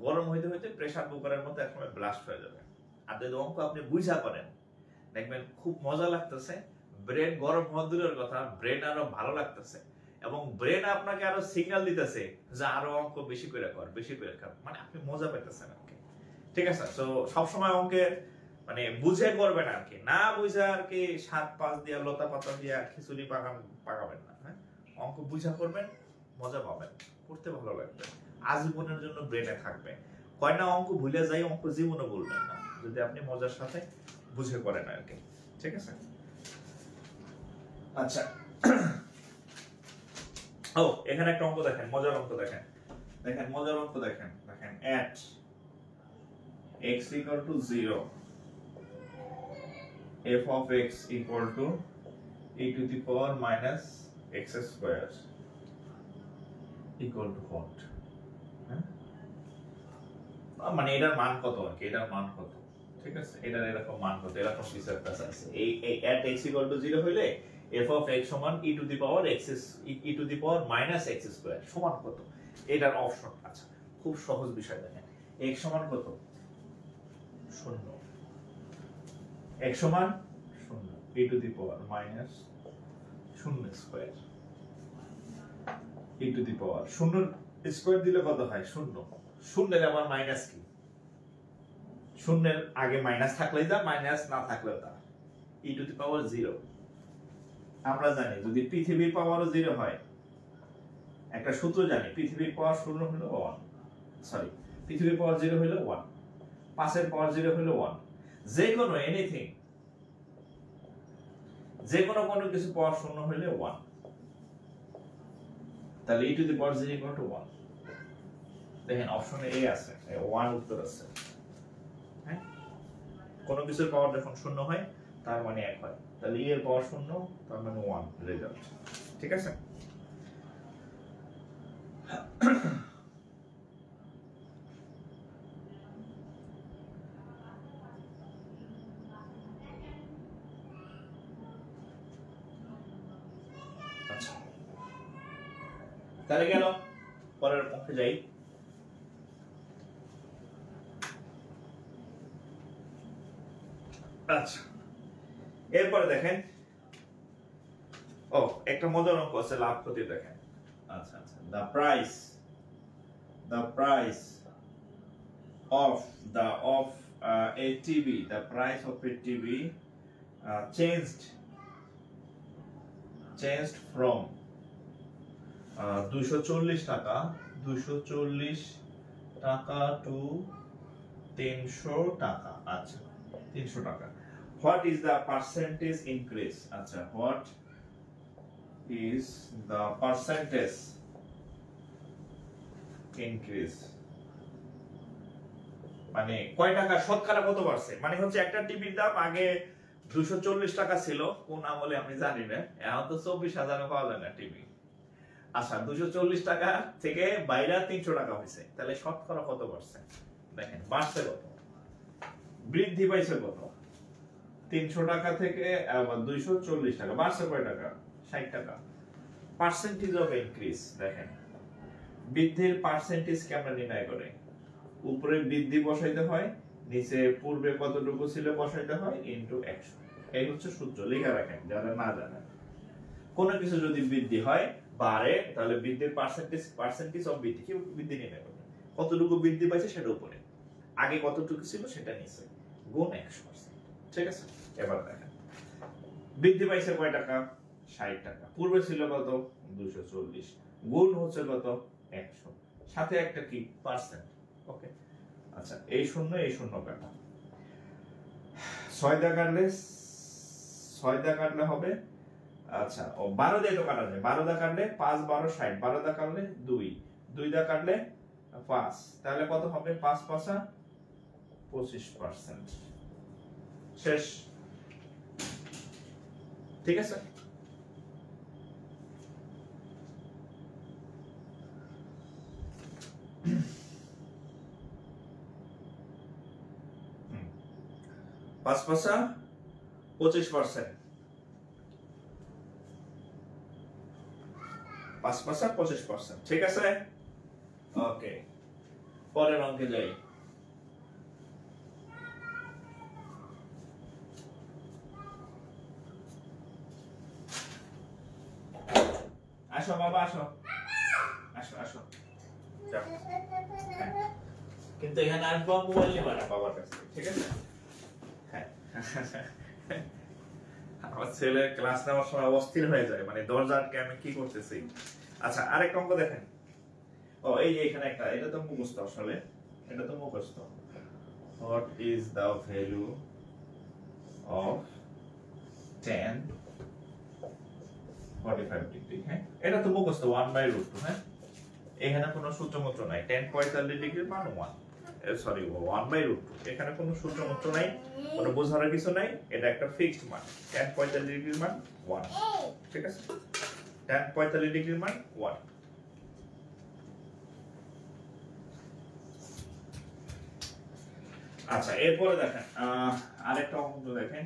গরম হইতে হইতে প্রেসার কুকারের মধ্যে একসময় ব্লাস্ট হয়ে যাবে। আর যদি অঙ্ক আপনি বুঝা করেন, দেখবেন খুব মজা লাগতেছে, ব্রেন গরম হওয়া দূরের কথা, ব্রেন আরো ভালো লাগতেছে, এবং ব্রেন আপনাকে আরো সিগন্যাল দিতেছে যে আরো অঙ্ক বেশি করে কর, বেশি করে কর, মানে আপনি মজা পাইতেছেন আর কি। ঠিক আছে, তো সবসময় অঙ্কের মানে বুঝে করবেন আর কি, না বুঝে আর কি 7-5 দিয়া লতা পাতা দিয়া খিচুড়ি পাকাবেন না। হ্যাঁ, অঙ্ক বুঝা করবেন, মজা পাবেন, পড়তে ভালো লাগবে, আজীবনের জন্য ব্রেনে থাকবে। কয় না অঙ্ক ভুলে যাই, অঙ্ক জীবনে বলবেন না যদি আপনি মজার সাথে বুঝে করেন আর কি। ঠিক আছে, আচ্ছা। ও, এখানে একটা অঙ্ক দেখেন, মজার অঙ্ক দেখেন, দেখেন মজার অঙ্ক দেখেন, দেখেন at x equal to 0 f of x equal to e to the power minus x square equal to what? মানে এটার মান কত আর কি, এটার মান কত? ঠিক আছে, এটার এরকম মান কত, এরকম কিছু একটা আছে। এই at x equal to 0 হইলে f of x সমান e to the power minus x square সমান কত, এটার অপশন। আচ্ছা, খুব সহজ বিষয় দেখেন, x সমান কত, 0, x সমান 0, e to the power minus 0 square, e to the power 0 square দিলে কত হয়, 0। 0 এর আবার মাইনাস কি, 0 এর আগে মাইনাস থাকলেই যা, মাইনাস না থাকলেও তা, e to the power 0। আমরা জানি যদি পৃথিবীর পাওয়ারও 0 হয়, একটা সূত্র জানি, পৃথিবীর পাওয়ার 0 হলো 1, সরি, পৃথিবীর পাওয়ার 0 হলো 1, 5 এর পাওয়ার 0 হলো 1, যে কোনো এনিথিং, যে কোনো কিছু পাওয়ার 0 হলে 1, তাহলে e to the power 0 equal to 1। দেখেন অপশনে এ আছে, 1 উত্তর আছে। হ্যাঁ, কোন কিছুর পাওয়ার যখন 0 হয় তার মানে 1 হয়, তাহলে e এর পাওয়ার 0 তার মানে 1 রেজাল্ট। ঠিক আছে, আচ্ছা, তাহলে গেল, পরের অঙ্কে যাই। আচ্ছা, এরপরে দেখেন, ও একটা মজার অঙ্ক আছে, লাভ ক্ষতি দেখেন। আচ্ছা আচ্ছা, the price of a TV, the price of a TV changed from 240 টাকা to 300 টাকা। আচ্ছা, 300 টাকা। What is the percentage increase? আচ্ছা, what is the percentage increase? মানে কয় টাকা শতকরা কত বাড়ছে, মানে হচ্ছে একটা টিভির দাম আগে 240 টাকা ছিল, কোন আমলে আমি জানি না, এখন তো 24,000 পাওয়া যায় না টিভি। আচ্ছা 240 টাকা থেকে বাইরে 300 টাকা হয়েছে, তাহলে শতকরা কত পার্সেন্ট? দেখেন বাড়ছে কত, বৃদ্ধি পাইছে কত? 300 টাকা থেকে আবার 240 টাকা, বাড়ছে কয় টাকা? 60 টাকা। পার্সেন্টেজ অফ ইনক্রিজ, দেখেন বৃদ্ধির পার্সেন্টেজ কে আমরা নির্ণয় করে উপরে বৃদ্ধি বসাইতে হয়, নিচে পূর্বে কতটুকু ছিল বসাইতে হয় ইনটু 100। এই হচ্ছে সূত্র, লেখা রাখেন যারা না জানেন। কোন কিছু যদি বৃদ্ধি হয় বাড়ে, তাহলে বৃদ্ধির পার্সেন্টেজ অফ বৃদ্ধি, কি বৃদ্ধি নির্ণয় করবে, কতটুকু বৃদ্ধি পাইছে সেটা উপরে, আগে কতটুকু ছিল সেটা নিচে, গুণ 100%। ঠিক আছে, এবার দেখেন বৃদ্ধি পাইছে কয় টাকা? 60 টাকা। পূর্বে ছিল কত? 240, গুণ হচ্ছে কত? 100, সাথে একটা কি পার্সেন্ট। ওকে, আচ্ছা এই শূন্য কাটা, 6 দা কাটলে হবে, আচ্ছা ও 12 দিয়ে তো কাটা যায়, 12 দা কাটলে 5 12 60, 12 দা কাটলে 2 দা কাটলে 5, তাহলে কত হবে? 5 5 25%। শেষ। ঠিক আছে, পাঁচ পাঁচা 25%, 5 5 25%। ঠিক আছে, ওকে পরের অঙ্কে যাই। আসো বাবা, আসো আসো আসো, যাও। কিন্তু এখানে আসবো মোবাইল নিবা না বাবার কাছে, ঠিক আছে? হ্যাঁ আমার ছেলে ক্লাস নেওয়ার সময় অস্থির হয়ে যায়, মানে দরজা আটকে আমি কি করতেছি। আচ্ছা আরেকটা অঙ্ক দেখেন। ও এই যে এখানে একটা, এটা তো মুখস্থ, আসলে এটা তো মুখস্থ। What is the value of tan 45 degree? হ্যাঁ এটা তো মুখস্থ, 1/√2। হ্যাঁ এখানে কোনো সূত্রমন্ত্র নাই, tan 45 ডিগ্রির মান 1, সরি 1/√2, এখানে কোনো সূত্রমন্ত্র নাই, কোনো বোঝার কিছু নাই, এটা একটা ফিক্সড মান। tan 45 ডিগ্রির মান 1। ঠিক আছে, tan 45 ডিগ্রির মান 1। আচ্ছা এরপরে দেখেন আরেকটা অঙ্ক দেখেন।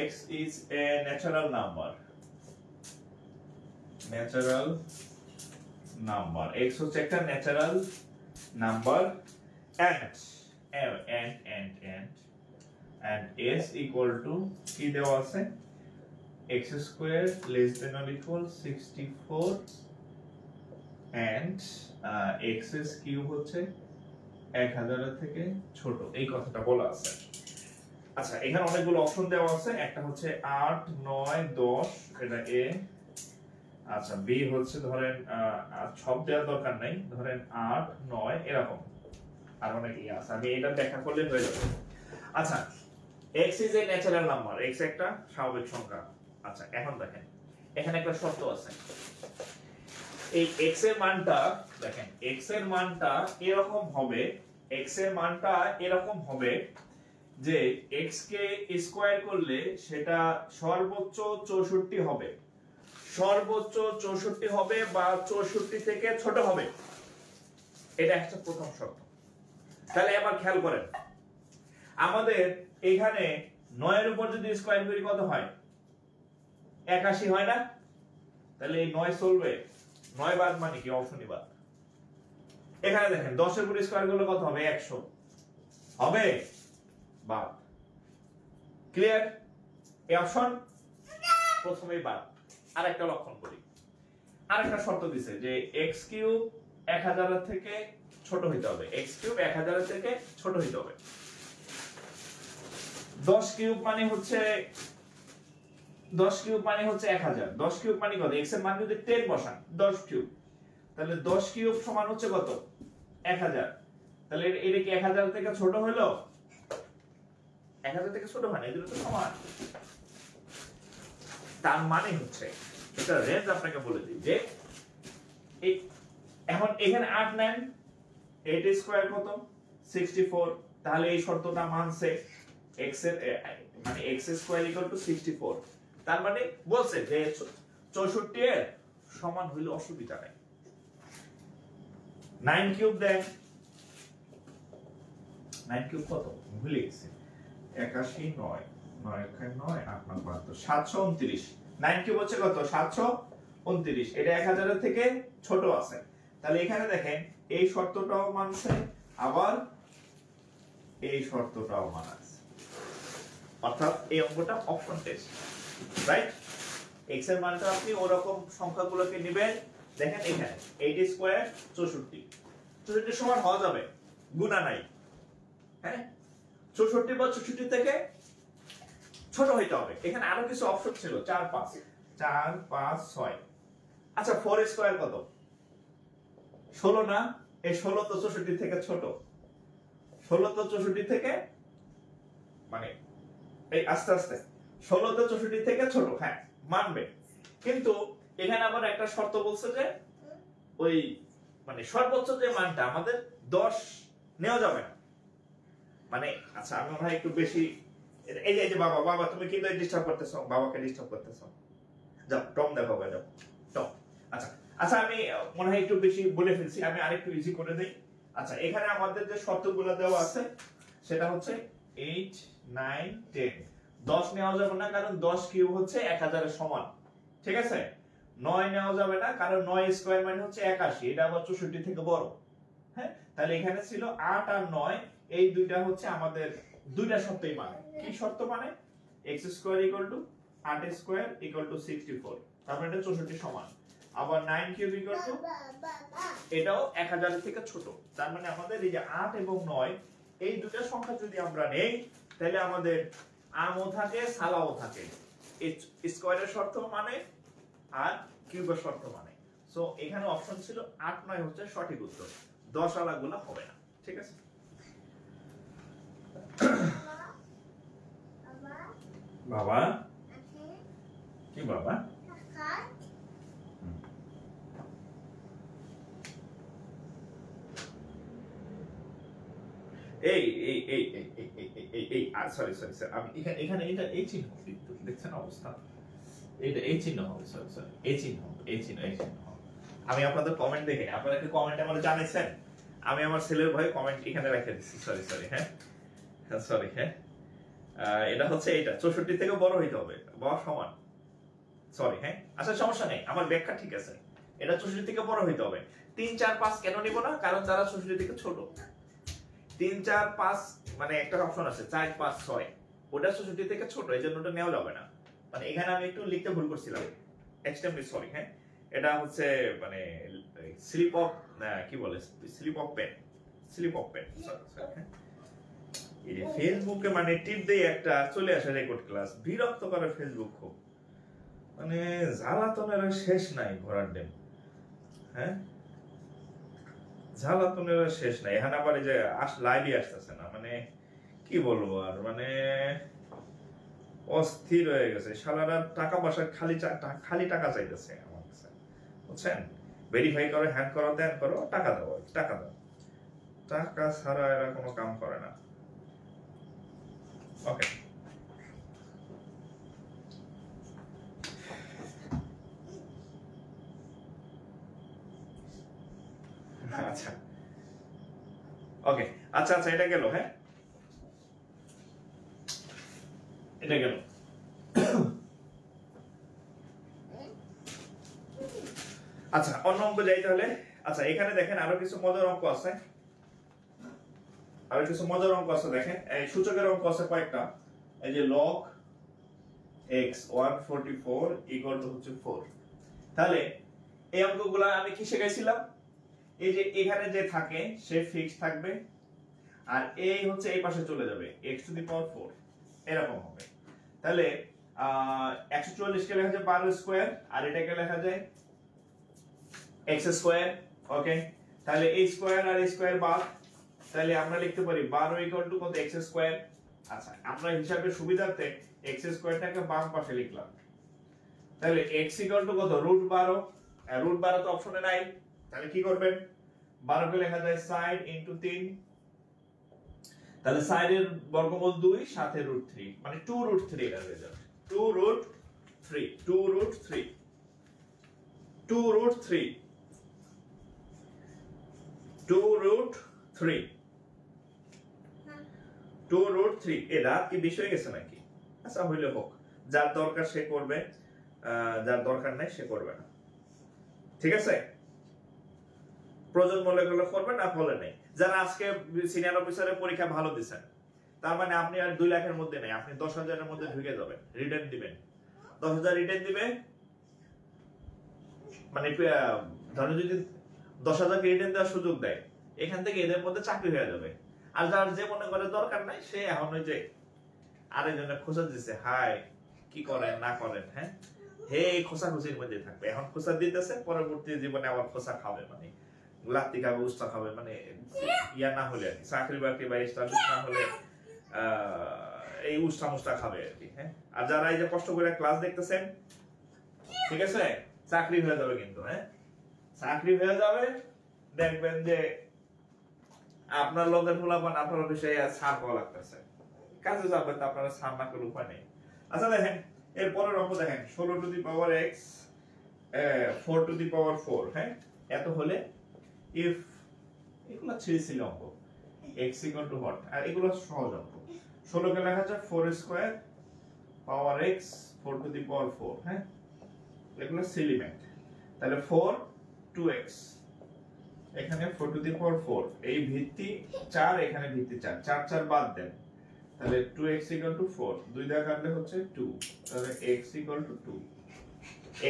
x is a natural number, x হচ্ছে একটা natural number, and s equal to কি দেওয়া আছে? x square less than or equal 64 and x cube হচ্ছে 1000 এর থেকে ছোট, এই কথাটা বলা আছে। আচ্ছা এখানে অনেকগুলো অপশন দেওয়া আছে, একটা হচ্ছে 8 9 10, এটা a। আচ্ছা b হচ্ছে ধরেন সব দেওয়ার দরকার নাই, ধরেন 8 9 এরকম, আর অনেক আছে, আমি এটা ব্যাখ্যা করলে হয়ে যাবে। আচ্ছা x is a natural number, x একটা স্বাভাবিক সংখ্যা। আচ্ছা এখন দেখেন এখানে একটা শর্ত আছে, এই x এর মানটা দেখেন, x এর মানটা এরকম হবে, x এর মানটা এরকম হবে যে x কে স্কয়ার করলে সেটা সর্বোচ্চ 64 হবে, সর্বোচ্চ 64 হবে বা 64 থেকে ছোট হবে, এটা একটা প্রথম শর্ত। তাহলে এবার খেয়াল করেন, আমাদের এখানে 9 এর উপর যদি স্কয়ার করি কত হয়? 81 হয় না? তাহলে এই 9 চলবে, 9 বাদ মানে কি? অপশনই বাদ। এখানে দেখেন 10 এর উপর স্কয়ার করলে কত হবে? 100 হবে, বাদ। ক্লিয়ার? এই অপশন প্রথমেই বাদ। আরেকটা লক্ষণ করি, আরেকটা শর্ত দিছে যে x কিউব 1000 এর থেকে ছোট হইতে হবে, x কিউব 1000 এর থেকে ছোট হইতে হবে। 10 কিউব মানে হচ্ছে 10 কিউব মানে হচ্ছে 1000, 10 কিউব মানে কত? x এর মান যদি 10 বসান 10 কিউব, তাহলে 10 কিউব সমান হচ্ছে কত? 1000। তাহলে এটা কি 1000 থেকে ছোট হলো? 1000 থেকে ছোট হয় না, এগুলো তো সমান। তার মানে হচ্ছে এটা রেঞ্জ আপনাকে বলে দিই যে এখন এখানে 8 নেন, 8 স্কয়ার কত? 64, তাহলে এই শর্তটা মানছে, x এর মানে x স্কয়ার ইকুয়াল টু 64। তার মানে বলছে যে 64 এর সমান হইলে অসুবিধা নাই। 9 কিউব দেন, 9 কিউব কত ভুলে গেছি, 81 9 9 9 8 9 72 729। 9 কিউব হচ্ছে কত 729, এটা 1000 এর থেকে ছোট আছে। তাহলে এখানে দেখেন এই শর্তটাও মানছে, আবার এই শর্তটাও মানছে, অর্থাৎ এই অঙ্কটা অপশন টেস্ট, রাইট? x এর মানটা আপনি ওরকম সংখ্যাগুলোকে নেবেন। দেখেন এখানে 8 স্কয়ার 64, 64 সমান হওয়া যাবে, গুণা নাই, হ্যাঁ 64 বা 64 থেকে ছোট হইতে হবে। এখানে আরো কিছু অপশন ছিল, 4 5 4 5 6। আচ্ছা 4 স্কয়ার কত 16 না, এই 16 তো 64 থেকে ছোট, 16 তো 64 থেকে মানে এই আস্তে আস্তে 16 তো 64 থেকে ছোট, হ্যাঁ মানবে। কিন্তু এখানে আবার একটা শর্ত বলছে যে ওই মানে সর্বোচ্চ যে মানটা আমাদের 10 নেওয়া যাবে না, মানে আচ্ছা আমি মনে হয় একটু বেশি, এই যে বাবা বাবা তুমি কি ডিস্টার্ব করতেছো, বাবাকে ডিস্টার্ব করতেছো, যাও টম দেখো যাও টম। আচ্ছা আচ্ছা আমি মনে হয় একটু বেশি বলে ফেলছি, আমি আরেকটু ইজি করে দেই। আচ্ছা এখানে আমাদের যে শর্তগুলো দেওয়া আছে সেটা হচ্ছে 8 9 10, 10 নেওয়া যাবে না কারণ 10 কিউব হচ্ছে 1000 এর সমান, ঠিক আছে? 9 নেওয়া যাবে না কারণ 9 স্কয়ার মানে হচ্ছে 81, এটা আবার 64 থেকে বড়, হ্যাঁ? তাহলে এখানে ছিল 8 আর 9, এই দুইটা হচ্ছে আমাদের দুইটা শর্তই মানে। কি শর্ত মানে? x স্কয়ার = 8 স্কয়ার = 64, তার মানে এটা 64 সমান। আবার 9 কিউব = এটাও 1000 এর থেকে ছোট, তার মানে আমাদের এই যে 8 এবং 9 এই দুটো সংখ্যা যদি আমরা নেই তাহলে আমাদের আমও থাকে সালাও থাকে, স্কয়ারের শর্ত মানে আর কিউবের শর্ত মানে। সো এখানে অপশন ছিল 8 9 হচ্ছে সঠিক উত্তর, 10 আলাগুলো হবে না, ঠিক আছে? বাবা কি বাবা এই এই এই এই এই এই সরি সরি স্যার, আমি এখানে এটা এই চিহ্ন দেখছেন অবস্থা, এটা এই চিহ্ন হবে, সরি সরি এই চিহ্ন এই চিহ্ন এই চিহ্ন। আমি আপনাদের কমেন্ট দেখে, আপনারা কি কমেন্ট আমাকে জানাইছেন, আমি আমার ছেলের ভয়ে কমেন্ট এখানে রেখে দিচ্ছি, সরি সরি হ্যাঁ সরি হ্যাঁ। এটা হচ্ছে এটা 64 থেকে বড় হইতে হবে বা সমান, সরি হ্যাঁ। আচ্ছা সমস্যা নেই, আমার ব্যাখ্যা ঠিক আছে, এটা 64 থেকে বড় হইতে হবে। 3 4 5 কেন নিব না, কারণ তারা 64 থেকে ছোট। 3 4 5 মানে একটা অপশন আছে 4 5 6, ওটা 64 থেকে ছোট, এইজন্য ওটা নেওয়া যাবে না। মানে এখানে আমি একটু লিখতে ভুল করছিলাম, এক্সট্রিমলি সরি হ্যাঁ। এটা হচ্ছে মানে স্লিপ অফ কি বলে, slip of pen, slip of pen, sorry হ্যাঁ। এই ফেসবুকে মানে টিপ দেই একটা চলে আসে রেকর্ড ক্লাস, বিরক্ত করে ফেসবুক খুব, মানে জ্বালাতনের শেষ নাই ঘোড়ার ডিম, হ্যাঁ জ্বালাতনের শেষ নাই। এখানে আবার এই যে লাইভই আসতেছে না, মানে কি বলবো আর, মানে অস্থির হয়ে গেছে শালারা, টাকা পয়সা খালি টাকা চাইতেছে আমার কাছে, বুঝছেন? ভেরিফাই করো, হ্যাক করো, দেন করো, টাকা দাও, টাকা দাও, টাকা ছাড়া এরা কোনো কাম করে না। ওকে আচ্ছা ওকে আচ্ছা আচ্ছা এটা গেল, হ্যাঁ এটা গেল। আচ্ছা অন্য অঙ্ক যাই তাহলে। আচ্ছা এখানে দেখেন আরো কিছু মজার অঙ্ক আছে, আরো কিছু মজার অঙ্ক আছে দেখেন। এই সূচকের অঙ্ক আছে কয়েকটা, এই যে log x 144 = হচ্ছে 4। তাহলে এই অঙ্কগুলো আমি কি শিখাইছিলাম, এই যে এখানে যে থাকে সে ফিক্স থাকবে, আর এই হচ্ছে এই পাশে চলে যাবে x⁴ এরকম হবে। তাহলে 144 কে লেখা যায় 12 স্কয়ার, আর এটাকে লেখা যায় x স্কয়ার, ওকে? তাহলে এই স্কয়ার আর এই স্কয়ার বাদ, তাহলে আমরা লিখতে পারি 12 = কত x স্কয়ার। আচ্ছা আমরা হিসাবের সুবিধার্থে x স্কয়ারটাকে বাম পাশে লিখলাম, তাহলে x = কত √12, √12 তো অপশনে নাই, তাহলে কি করবেন 12 কে লেখা যায় সাইড ইনটু 3, তাহলে সাইডের বর্গমূল 2 সাথে √3 মানে 2√3 এর রেজাল্ট 2√3 2√3 2 root 3 2 root 3 2 root 3 এরা কি বিষয় গেছে নাকি? আচ্ছা হইলে হোক, যার দরকার সে করবে, যার দরকার নাই সে করবে না, ঠিক আছে? প্রয়োজন মনে করলে করবে, না করলে নেই। যারা আজকে সিনিয়র অফিসারের পরীক্ষা ভালো দিচ্ছেন, তার মানে আপনি আর 2 লাখের মধ্যে নেই, আপনি 10,000 এর মধ্যে ঢুকে যাবেন। রিটার্ন দিবেন 10,000, রিটার্ন দিবে মানে ধরো যদি 10,000 কে রিটার্ন দেওয়ার সুযোগ দেয়, এখান থেকে এদের মধ্যে চাকরি হয়ে যাবে। আর যার যে মনে করে দরকার নাই, সে এখন ওই যে আরেকজনের খোঁচা দিচ্ছে, হাই কি করেন না করেন, হ্যাঁ হে খোঁচা খুশির মধ্যে থাকবে। এখন খোঁচা দিতেছে, পরবর্তী জীবনে আবার খোঁচা খাবে, মানে লাত্তি খাবে, উস্তা খাবে, মানে ইয়া না হলে আর কি, চাকরি বাকরি বা স্টাডিজ না হলে এই উস্তা মুস্তা খাবে আর কি, হ্যাঁ। আর যারা এই যে কষ্ট করে ক্লাস দেখতেছেন, ঠিক আছে, চাকরি হয়ে যাবে কিন্তু, হ্যাঁ চাকরি হয়ে যাবে। দেখবেন যে আপনার লোকের ফলাফল আপনার অফিসে ছাড় পাওয়া লাগতেছে, কাজে যাবেন, আপনারা ছাড় না করে উপায় নেই। আচ্ছা দেখেন এর পরের অঙ্ক দেখেন, 16 to the power x 4 to the power 4, হ্যাঁ এত হলে ইফ, এগুলো ছিল অঙ্ক, x ইকুয়াল টু হোয়াট, আর এগুলো সহজ অঙ্ক। 16 কে লেখা যায় 4 square power x 4 to the power 4, হ্যাঁ এগুলো সিলিমেন্ট। তাহলে 4 2x, এখানে 4 টু দি পাওয়ার 4, এই ভিত্তি 4, এখানে ভিত্তি 4, 4 4 বাদ দেন, তাহলে 2x ইকুয়াল টু 4, 2 দ্বারা কাটলে হচ্ছে 2, তাহলে x equal two 2,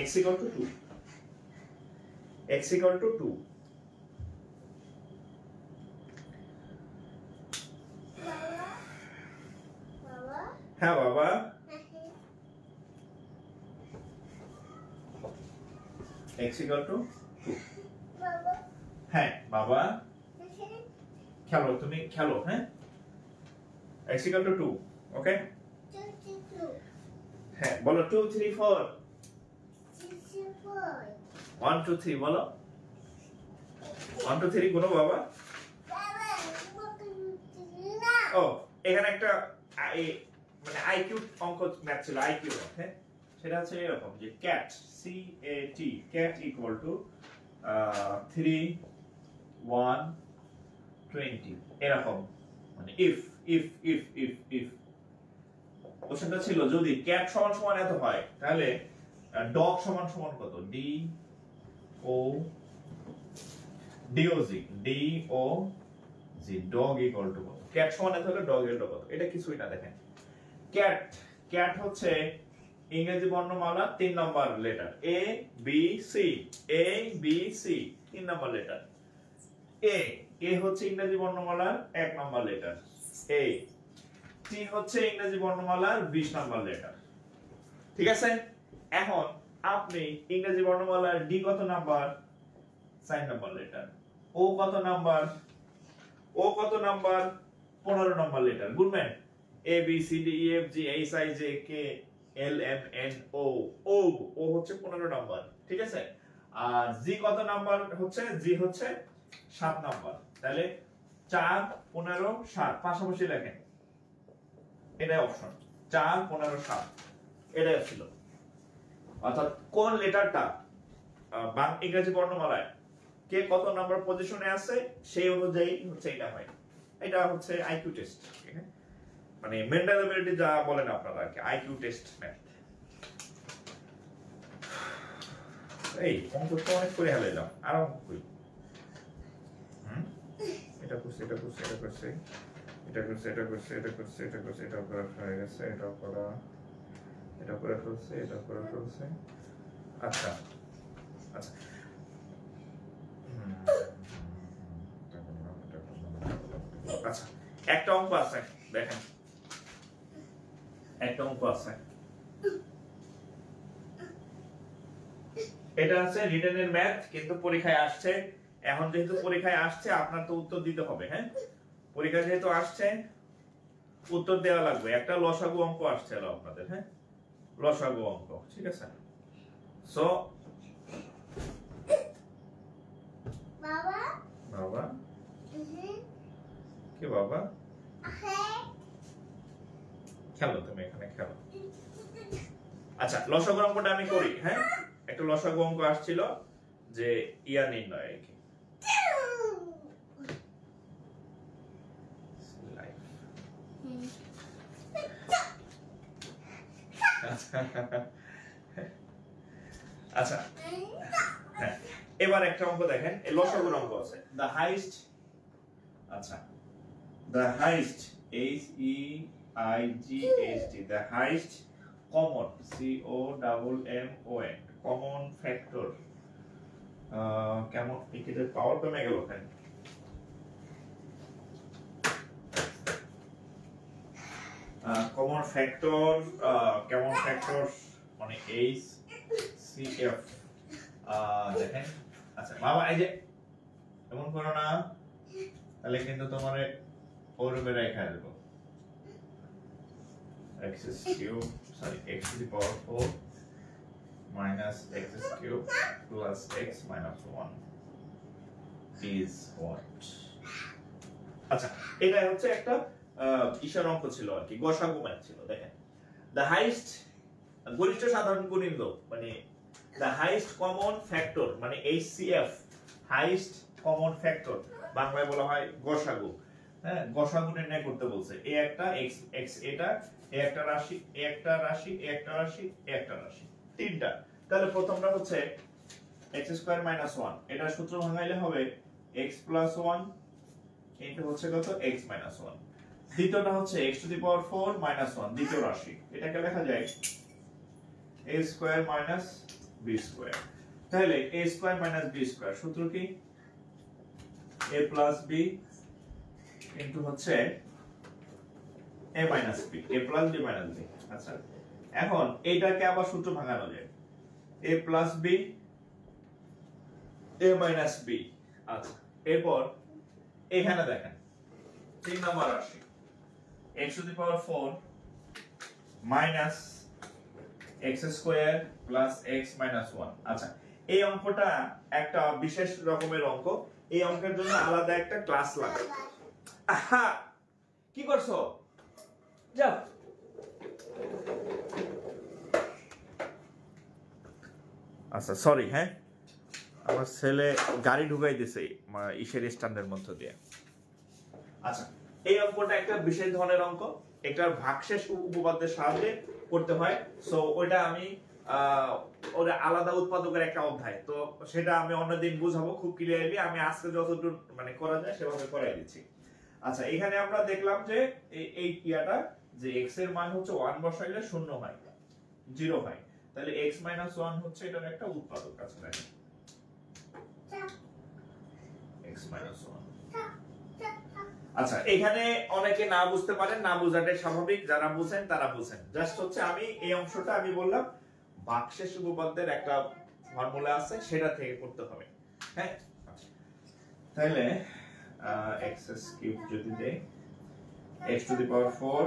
x equal two 2, x equal two 2। হ্যাঁ বাবা, x ইকুয়াল টু 2, হ্যাঁ বাবা খেলো, তুমি খেলো, হ্যাঁ x ইকুয়াল টু 2, ওকে হ্যাঁ বলো 2 3 4 1 2 3 বলো, 1 2 3 গুনো বাবা। ও এখানে একটা মানে আইকিউ অঙ্ক ম্যাথ ছিল, আইকিউ, হ্যাঁ সেটা হচ্ছে এরকম যে cat CAT cat equal to 3 1 20, এরকম মানে ইফ কোশ্চেনটা ছিল যদি ক্যাট সমান সমান এত হয়, তাহলে ডগ সমান সমান কত, DOG ডগ ইকুয়াল টু কত, ক্যাট সমান এত হলে ডগ ইকুয়াল টু কত, এটা কিছুই না। দেখেন ক্যাট হচ্ছে ইংরেজি বর্ণমালা 3 number letter, A B C 3 number letter. A হচ্ছে ইংরেজি বর্ণমালার 1 নম্বর লেটার, A T হচ্ছে ইংরেজি বর্ণমালার 20 নম্বর লেটার, ঠিক আছে। এখন আপনি ইংরেজি বর্ণমালার D কত নাম্বার, 4 নম্বর লেটার, O কত নাম্বার 15 নম্বর লেটার, গুনবেন A B C D E F G H I J K L M N O হচ্ছে 15 নম্বর, ঠিক আছে। আর G কত নাম্বার হচ্ছে, G হচ্ছে 7 নম্বর, তাহলে 4 15 7 পাশাপাশি লেখেন, এটাই অপশন 4 15 7, এটাই ছিল। অর্থাৎ কোন লেটারটা ইংরেজি বর্ণমালায় কে কত নাম্বার পজিশনে আছে সেই অনুযায়ী হচ্ছে এটা হয়। এটা হচ্ছে আইকিউ টেস্ট, মানে মেন্টাল এবিলিটি যা বলেন আপনারা আর কি, আইকিউ টেস্ট ম্যাথ। এই অঙ্ক তো অনেক করে হেলাইলাম, আর অঙ্ক করি, এটা করছে এটা করছে এটা করছে এটা করছে এটা করছে এটা করছে এটা করছে, এটা করা হয়ে গেছে, এটা করা, এটা করে ফেলছে, এটা করে ফেলছে। আচ্ছা আচ্ছা আচ্ছা একটা অঙ্ক আছে, দেখেন একটা অঙ্ক আছে, এটা আছে রিটেনের ম্যাথ, কিন্তু পরীক্ষায় আসছে। এখন যেহেতু পরীক্ষায় আসছে আপনার তো উত্তর দিতে হবে, হ্যাঁ পরীক্ষা যেহেতু আসছে উত্তর দেওয়া লাগবে। একটা লসাগু অঙ্ক আসছে আপনাদের, হ্যাঁ লসাগু অঙ্ক, ঠিক আছে। সো বাবা বাবা কি বাবা, খেলো তুমি এখানে খেলো। আচ্ছা লসাগু অঙ্কটা আমি করি, হ্যাঁ একটা লসাগু অঙ্ক আসছিল, যে ইয়া নির্ণয় আর কি। আচ্ছা হ্যাঁ, এবার একটা অঙ্ক দেখেন, এই লসাগুর অঙ্ক আছে। দ্য হাইস্ট, আচ্ছা the highest H E I G H T, the highest common C O double M O N, common factor, কেমন এর পাওয়ার কমে গেল কেন? কমন ফ্যাক্টর, কেমন ফ্যাক্টর মানে এইচ সি এফ, দেখেন আচ্ছা বাবা এই যে এমন করো না, তাহলে কিন্তু তোমার ওর উপরে রেখা দেব, x cube sorry x two the power 4 minus x cube plus x minus 1 is what? আচ্ছা এটা হচ্ছে একটা কিসের অঙ্ক ছিল আর কি, গসাগু ম্যাথ ছিল। দেখেন দ্য হাইস্ট, গরিষ্ঠ সাধারণ গুণিত মানে দ্য হাইস্ট কমন ফ্যাক্টর মানে HCF, হাইস্ট কমন ফ্যাক্টর বাংলায় বলা হয় গসাগু। হ্যাঁ, গসাগু নির্ণয় করতে বলছে। এ একটা x এটা, এ একটা রাশি, এ একটা রাশি, এ একটা রাশি, এ একটা রাশি, তিনটা। তাহলে প্রথমটা হচ্ছে x স্কয়ার মাইনাস 1, এটা সূত্র ভাঙাইলে হবে x প্লাস 1 এটা হচ্ছে কত x মাইনাস 1। দ্বিতীয়টা হচ্ছে x two the power 4 minus 1, দ্বিতীয় রাশি, এটাকে লেখা যায় a square minus b square. তাহলে a square minus b square সূত্র কি? a প্লাস b ইনটু হচ্ছে a minus b, a plus b minus b। আচ্ছা এখন এইটাকে আবার সূত্র ভাঙানো যায়, a plus b a minus b। আচ্ছা এরপর এখানে দেখেন 3 নম্বর রাশি x two the power 4 minus x square plus x minus 1। আচ্ছা এই অঙ্কটা একটা বিশেষ রকমের অঙ্ক, এই অঙ্কের জন্য আলাদা একটা ক্লাস লাগে। আহা কি করছো? যাও। আচ্ছা সরি, হ্যাঁ আমার ছেলে গাড়ি ঢুকাই দিছে ইসের স্ট্যান্ডের মধ্য দিয়ে। আচ্ছা এই অঙ্কটা একটা বিশেষ ধরনের অঙ্ক, এটার ভাগশেষ উপপাদ্যের সাহায্যে করতে হয়। সো ওইটা আমি ওটা আলাদা উৎপাদকের একটা অধ্যায়, তো সেটা আমি অন্যদিন বুঝাবো খুব ক্লিয়ারলি। আমি আজকে যতটুকু মানে করা যায় সেভাবে করাই দিচ্ছি। আচ্ছা এখানে আমরা দেখলাম যে এই ইয়াটা যে x এর মান হচ্ছে 1 বসাইলে 0 হয়, 0 হয়, তাহলে x 1 হচ্ছে এটার একটা উৎপাদক আছে। দেখেন x 1। আচ্ছা এখানে অনেকে না বুঝতে পারেন, না বোঝাটাই স্বাভাবিক, যারা বুঝেন তারা বুঝেন। জাস্ট হচ্ছে আমি এই অংশটা আমি বললাম ভাগশেষ উপপাদ্যের একটা ফর্মুলা আছে সেটা থেকে করতে হবে। হ্যাঁ তাহলে x কিউব যদি দেই x two the power 4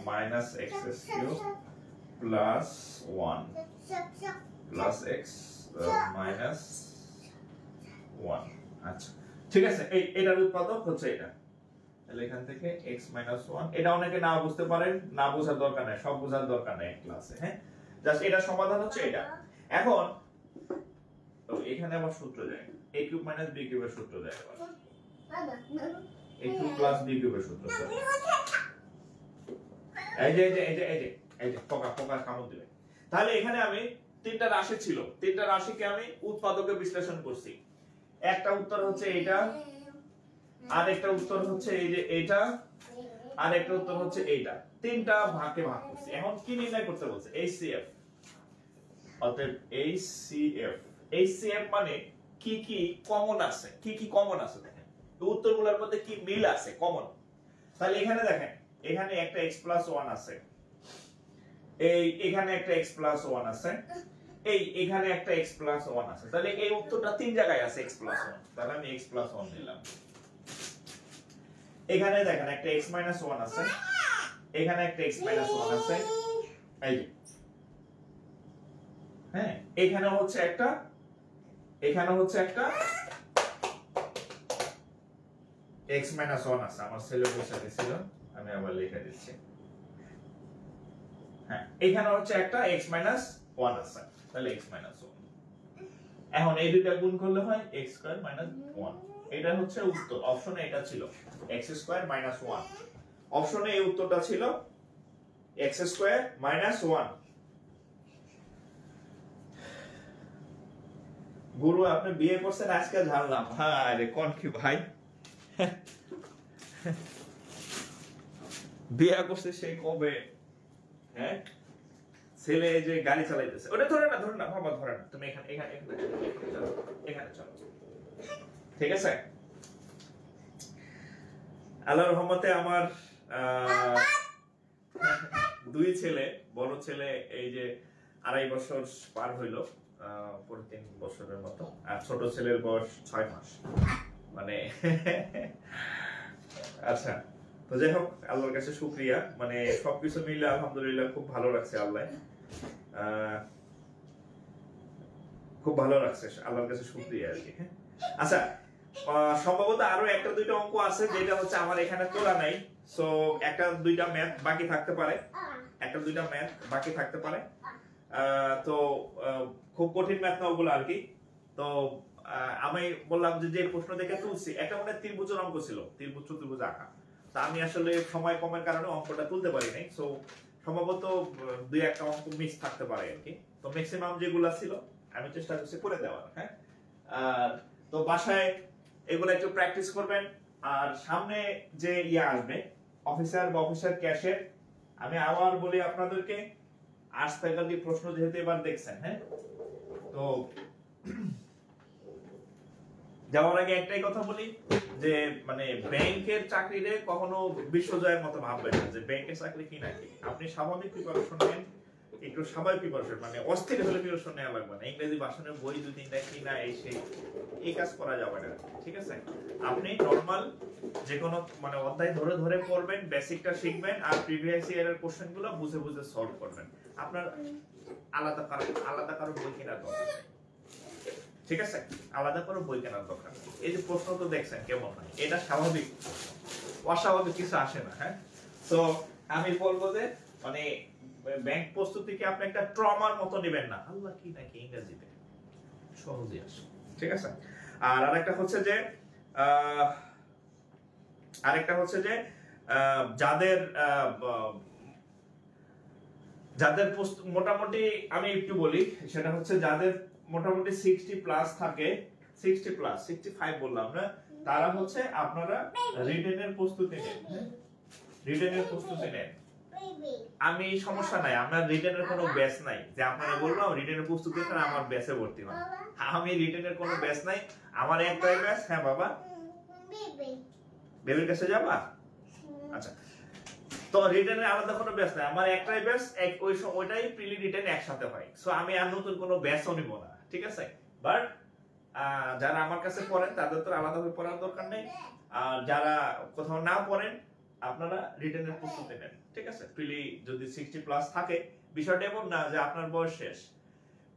minus x cube plus 1 plus x minus 1। আচ্ছা ঠিক আছে, এটার উৎপাদক হচ্ছে এটা। তাহলে এখান থেকে x 1, এটা অনেকে না বুঝতে পারেন, না বোঝার দরকার নাই, সব বোঝার দরকার নাই ক্লাসে। হ্যাঁ জাস্ট এটা সমাধান হচ্ছে এটা। এখন তো এখানে আবার সূত্র যায় a কিউব মাইনাস b কিউবের সূত্র যায়, আবার a কিউব প্লাস b কিউবের সূত্র যায়। এই যে পোকা কামড় দিবে। তাহলে এখানে আমি তিনটা রাশি ছিল, তিনটা রাশিকে আমি উৎপাদকে বিশ্লেষণ করছি। একটা উত্তর হচ্ছে এইটা, আর একটা উত্তর হচ্ছে এই যে এইটা, আর একটা উত্তর হচ্ছে এইটা, তিনটা ভাগে ভাগ করছি। এখন কি নির্ণয় করতে বলছে? HCF। অতএব HCF মানে কি কি কমন আছে, কি কি কমন আছে দেখেন, তো উত্তরগুলোর মধ্যে কি মিল আছে কমন। তাহলে এখানে দেখেন এখানে একটা x 1 আছে, এখানে একটা x 1 আছে, এখানে একটা x 1 আছে। তাহলে এই উত্তরটা তিন জায়গায় আছে x 1, তাহলে আমি x 1 নিলাম। এখানে দেখেন একটা x 1 আছে, এখানে একটা x 1 আছে, এই যে হ্যাঁ এখানে হচ্ছে একটা, এখানে হচ্ছে একটা x 1 আছে। আমার ছেলে বসে দিছিল, আমি আবার লিখে দিচ্ছি। হ্যাঁ এখানে হচ্ছে একটা x 1 আছে, তাহলে x 1। এখন এই দুইটা গুণ করলে হয় x স্কয়ার মাইনাস 1। এটা হচ্ছে উত্তর, অপশনে এটা ছিল x স্কয়ার মাইনাস 1। অপশনে এই উত্তরটা ছিল x স্কয়ার মাইনাস 1। গুরু আপনি বিয়ে করছেন আজকে জানলাম। হ্যাঁ রে কোন কি ভাই, বিয়ে করছে সেই কবে? হ্যাঁ ছেলে যে গাড়ি চালাইতেছে, ওটা ধরে না বাবা, ধরে না তুমি, এখানে এখানে এখানে চলো, ঠিক আছে? আল্লাহর রহমতে আমার দুই ছেলে, বড় ছেলে এই যে 2.5 বছর পার হইলো, পরে 3 বছরের মতো, আর ছোট ছেলের বয়স 6 মাস, মানে আচ্ছা। তো যাই হোক, আল্লাহর কাছে শুকরিয়া, মানে সবকিছু মিলে আলহামদুলিল্লাহ খুব ভালো লাগছে। আল্লাহ খুব ভালো লাগছে, আল্লাহর কাছে শুকরিয়া আর কি। হ্যাঁ আচ্ছা, সম্ভবত আরো একটা দুইটা অঙ্ক আছে যেটা হচ্ছে আমার এখানে তোলা নাই, সো একটা দুইটা ম্যাথ বাকি থাকতে পারে, তো খুব কঠিন ম্যাথ না ওগুলো আর কি। তো আমি বললাম যে প্রশ্ন দেখে তুলছি, একটা মানে ত্রিভুজের অঙ্ক ছিল, ত্রিভুজ আঁকা। তা আমি আসলে সময় কমের কারণে অঙ্কটা তুলতে পারি নাই, সো সম্ভবত দুই একটা অঙ্ক মিস থাকতে পারে আর কি। তো ম্যাক্সিমাম যেগুলা ছিল আমি চেষ্টা করছি করে দেওয়ার। হ্যাঁ তো বাসায় এগুলো একটু প্র্যাকটিস করবেন। আর সামনে যে আসবে অফিসার বা অফিসার ক্যাশের, আমি আবার বলি আপনাদেরকে, আর্টস ফ্যাকাল্টি প্রশ্ন যেহেতু এবার দেখছেন, হ্যাঁ তো যাওয়ার আগে একটাই কথা বলি যে মানে ব্যাংকের চাকরিরে কখনো বিশ্বজয়ের মতো ভাববেন না যে ব্যাংকের চাকরি কি নাকি। আপনি স্বাভাবিক প্রিপারেশন নেন, একটু স্বাভাবিক প্রিপারেশন, মানে অস্থির হলে প্রিপারেশন নেওয়া লাগবে না। ইংরেজি ভাষণের বই 2-3টা কিনা এই কাজ করা যাবে না, ঠিক আছে? আপনি নরমাল যে কোনো মানে অধ্যায় ধরে ধরে পড়বেন, বেসিকটা শিখবেন, আর প্রিভিয়াস ইয়ারের কোশ্চেনগুলো বুঝে বুঝে সলভ করবেন। আপনার আলাদা কারো বই কেনার দরকার নেই, ঠিক আছে? আলাদা করে বই কেনার দরকার। এই যে প্রশ্ন তো দেখছেন কেমন হয়, এটা স্বাভাবিক, অস্বাভাবিক কিছু আসে না। হ্যাঁ তো আমি বলবো যে মানে ব্যাংক প্রস্তুতিকে আপনি একটা ট্রমার মতো নেবেন না। আল্লাহ কি নাকি ইংরেজিতে সহজে আসে, ঠিক আছে? আর আরেকটা হচ্ছে যে যাদের মোটামুটি, আমি একটু বলি, সেটা হচ্ছে যাদের মোটামুটি 60 প্লাস থাকে, 60 প্লাস 65 বললাম না, তারা হচ্ছে আপনারা রিটেনের প্রস্তুতি নেন। রিটেনের প্রস্তুতি নেন। আমি সমস্যা নাই, আমার রিটেনের কোনো ব্যাচ নাই যে আপনারা বললাম রিটেনের প্রস্তুতি নেন আমার ব্যাচে ভর্তি হন। আমি রিটেনের কোনো ব্যাচ নাই, আমার একটাই ব্যাচ। হ্যাঁ বাবা, বেবির কাছে যাবা? আচ্ছা, তো রিটেনের আলাদা কোনো ব্যাচ নাই, আমার একটাই ব্যাচ, ওইটাই প্রিলি রিটেন একসাথে হয়। সো আমি আর নতুন কোনো ব্যাচও নিব না, ঠিক আছে? বাট যারা আমার কাছে পড়েন তাদের তো আলাদাভাবে পড়ার দরকার নেই। আর যারা কোথাও না পড়েন আপনারা রিটেনের প্রস্তুতি নেন, ঠিক আছে? প্রিলি যদি 60 প্লাস থাকে, বিষয়টা এমন না যে আপনার বয়স শেষ,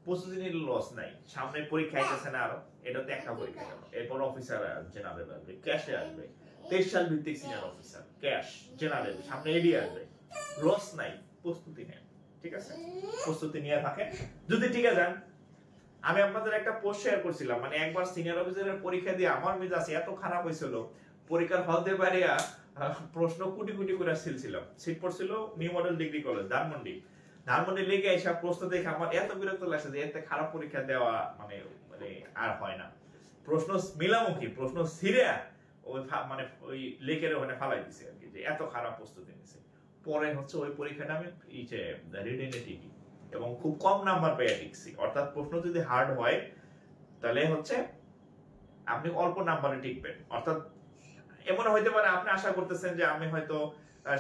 প্রস্তুতি নিলে লস নাই। সামনে পরীক্ষা আইতেছে না আরো, এটাতে একটা পরীক্ষা গেল, এরপর অফিসার জেনারেল আসবে, ক্যাশে আসবে, 23 সাল ভিত্তিক সিনিয়র অফিসার, ক্যাশ, জেনারেল, সামনে এডি আসবে। লস নাই, প্রস্তুতি নেন, ঠিক আছে? প্রস্তুতি নিয়ে থাকেন। যদি ঠিক আছে, আমি আপনাদের একটা পোস্ট শেয়ার করছিলাম, মানে একবার সিনিয়র অফিসারের পরীক্ষা দিয়ে আমার মেজাজ এত খারাপ হয়েছিল, পরীক্ষার হলতে পারিয়া প্রশ্ন কুটি কুটি করে ছিলছিলাম। সিট পড়ছিল new model degree college Dhanmondi লেগে এসব প্রশ্ন দেখে আমার এত বিরক্ত লাগছে যে এত খারাপ পরীক্ষা দেওয়া মানে মানে আর হয় না। প্রশ্ন মিলামুখী, প্রশ্ন সিরিয়া ওই মানে ওই লেকের ওখানে ফালাই দিছে আর কি, যে এত খারাপ প্রস্তুতি নিছে। পরে হচ্ছে ওই পরীক্ষাটা আমি রিটেনে টিকি এবং খুব কম নাম্বার পেয়ে টিকছি। অর্থাৎ প্রশ্ন যদি হার্ড হয় তাহলে হচ্ছে আপনি অল্প নাম্বারে টিকবেন। অর্থাৎ এমন হইতে পারে আপনি আশা করতেছেন যে আমি হয়তো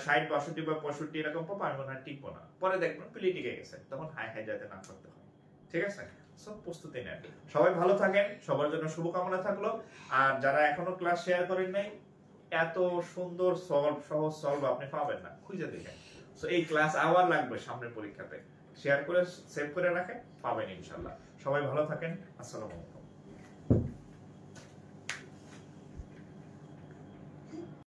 60, 62 বা 65 এরকম পাবো, আমি মনে হয় টিকবো না, পরে দেখবেন প্লি টিকে গেছে, তখন হাই যাতে না করতে হয়, ঠিক আছে? সব প্রস্তুতি নেন। সবাই ভালো থাকেন, সবার জন্য শুভকামনা থাকলো। আর যারা এখনো ক্লাস শেয়ার করেন নাই, এত সুন্দর সহজ সলভ আপনি পাবেন না, খুঁজে দেখেন। সো এই ক্লাস আবার লাগবে সামনের পরীক্ষাতে, শেয়ার করে সেভ করে রাখেন, পাবেন ইনশাআল্লাহ। সবাই ভালো থাকেন, আসসালামু আলাইকুম।